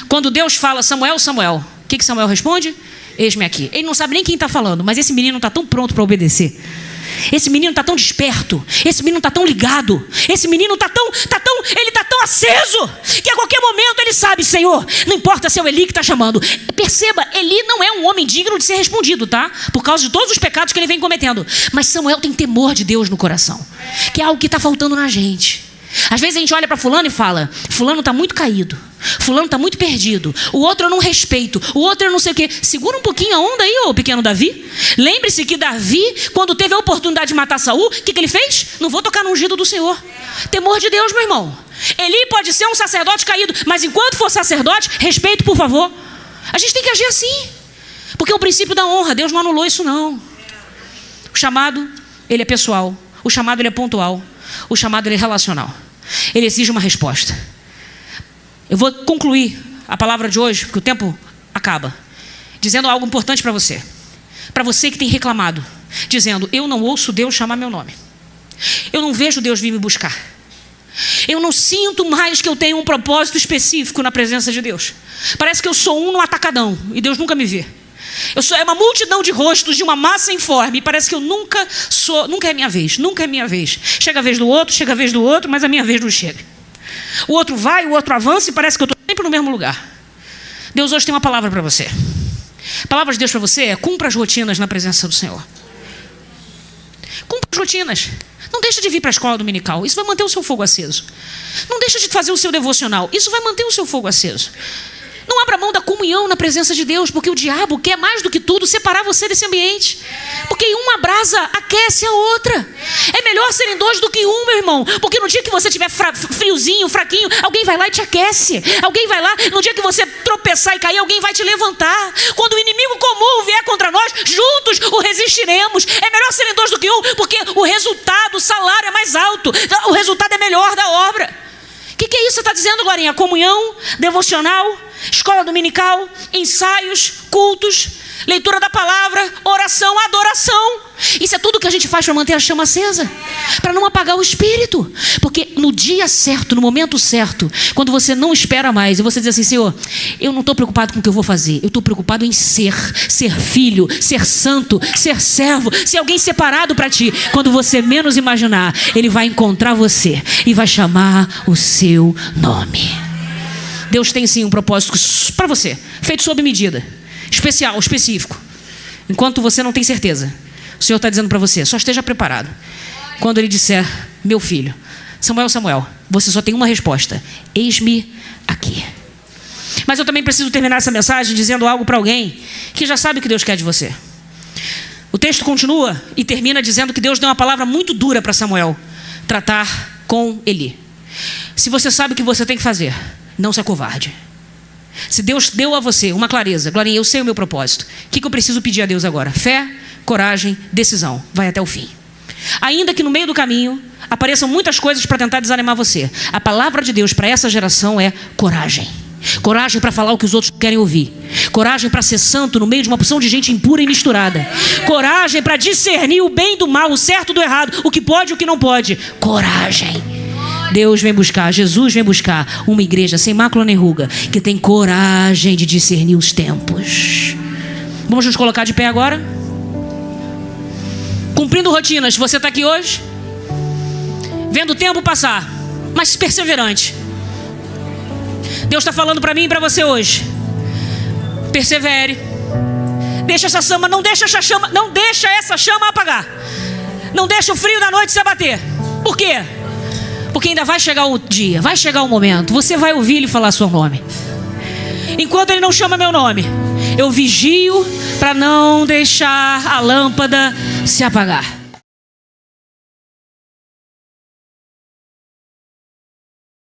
Quando Deus fala, Samuel, Samuel, o que Samuel responde? Eis-me aqui. Ele não sabe nem quem está falando, mas esse menino está tão pronto para obedecer. Esse menino está tão desperto. Esse menino está tão ligado. Esse menino ele está tão aceso, que a qualquer momento ele sabe, Senhor, não importa se é o Eli que está chamando. Perceba, Eli não é um homem digno de ser respondido, tá? Por causa de todos os pecados que ele vem cometendo. Mas Samuel tem temor de Deus no coração, que é algo que está faltando na gente. Às vezes a gente olha para fulano e fala, fulano está muito caído, fulano está muito perdido, o outro eu não respeito, o outro eu não sei o quê. Segura um pouquinho a onda aí, ô pequeno Davi. Lembre-se que Davi, quando teve a oportunidade de matar Saul, o que ele fez? Não vou tocar no ungido do Senhor. Temor de Deus, meu irmão. Eli pode ser um sacerdote caído, mas enquanto for sacerdote, respeito, por favor. A gente tem que agir assim, porque é o princípio da honra. Deus não anulou isso, não. O chamado, ele é pessoal. O chamado, ele é pontual. O chamado, ele é relacional. Ele exige uma resposta. Eu vou concluir a palavra de hoje, porque o tempo acaba, dizendo algo importante para você. Para você que tem reclamado, dizendo, eu não ouço Deus chamar meu nome. Eu não vejo Deus vir me buscar. Eu não sinto mais que eu tenho um propósito específico na presença de Deus. Parece que eu sou um no atacadão e Deus nunca me vê. É uma multidão de rostos de uma massa informe. E parece que eu nunca é minha vez. Nunca é minha vez. Chega a vez do outro, mas a minha vez não chega. O outro vai, o outro avança e parece que eu estou sempre no mesmo lugar. Deus hoje tem uma palavra para você. A palavra de Deus para você é: cumpra as rotinas na presença do Senhor. Cumpra as rotinas. Não deixa de vir para a escola dominical. Isso vai manter o seu fogo aceso. Não deixa de fazer o seu devocional. Isso vai manter o seu fogo aceso. Não abra mão da comunhão na presença de Deus, porque o diabo quer mais do que tudo separar você desse ambiente. Porque uma brasa aquece a outra. É melhor serem dois do que um, meu irmão. Porque no dia que você estiver friozinho, fraquinho, alguém vai lá e te aquece. Alguém vai lá, no dia que você tropeçar e cair, alguém vai te levantar. Quando o inimigo comum vier contra nós, juntos o resistiremos. É melhor serem dois do que um, porque o resultado, o salário é mais alto. O resultado é melhor da obra. O que é isso que você está dizendo, Glorinha? Comunhão, devocional, escola dominical, ensaios, cultos. leitura da palavra, oração, adoração. Isso é tudo que a gente faz para manter a chama acesa, para não apagar o espírito. Porque no dia certo, no momento certo, quando você não espera mais, e você diz assim: Senhor, eu não estou preocupado com o que eu vou fazer, eu estou preocupado em ser filho, ser santo, ser servo, ser alguém separado para ti. Quando você menos imaginar, Ele vai encontrar você e vai chamar o seu nome. Deus tem sim um propósito para você, feito sob medida, especial, específico. Enquanto você não tem certeza, o Senhor está dizendo para você: só esteja preparado. Quando Ele disser: meu filho, Samuel, Samuel, você só tem uma resposta: eis-me aqui. Mas eu também preciso terminar essa mensagem dizendo algo para alguém que já sabe o que Deus quer de você. O texto continua e termina dizendo que Deus deu uma palavra muito dura para Samuel tratar com Eli. Se você sabe o que você tem que fazer, não se acovarde. Se Deus deu a você uma clareza: Glorinha, eu sei o meu propósito, o que eu preciso pedir a Deus agora? Fé, coragem, decisão. Vai até o fim. Ainda que no meio do caminho apareçam muitas coisas para tentar desanimar você, a palavra de Deus para essa geração é coragem. Coragem para falar o que os outros querem ouvir. Coragem para ser santo no meio de uma porção de gente impura e misturada. Coragem para discernir o bem do mal, o certo do errado, o que pode e o que não pode. Coragem. Deus vem buscar, Jesus vem buscar uma igreja sem mácula nem ruga, que tem coragem de discernir os tempos. Vamos nos colocar de pé agora? Cumprindo rotinas, você está aqui hoje, vendo o tempo passar, mas perseverante. Deus está falando para mim e para você hoje: persevere. Deixa essa chama, não deixa essa chama apagar. Não deixa o frio da noite se abater. Por quê? Porque ainda vai chegar o dia, vai chegar o momento, você vai ouvir Ele falar seu nome. Enquanto Ele não chama meu nome, eu vigio para não deixar a lâmpada se apagar.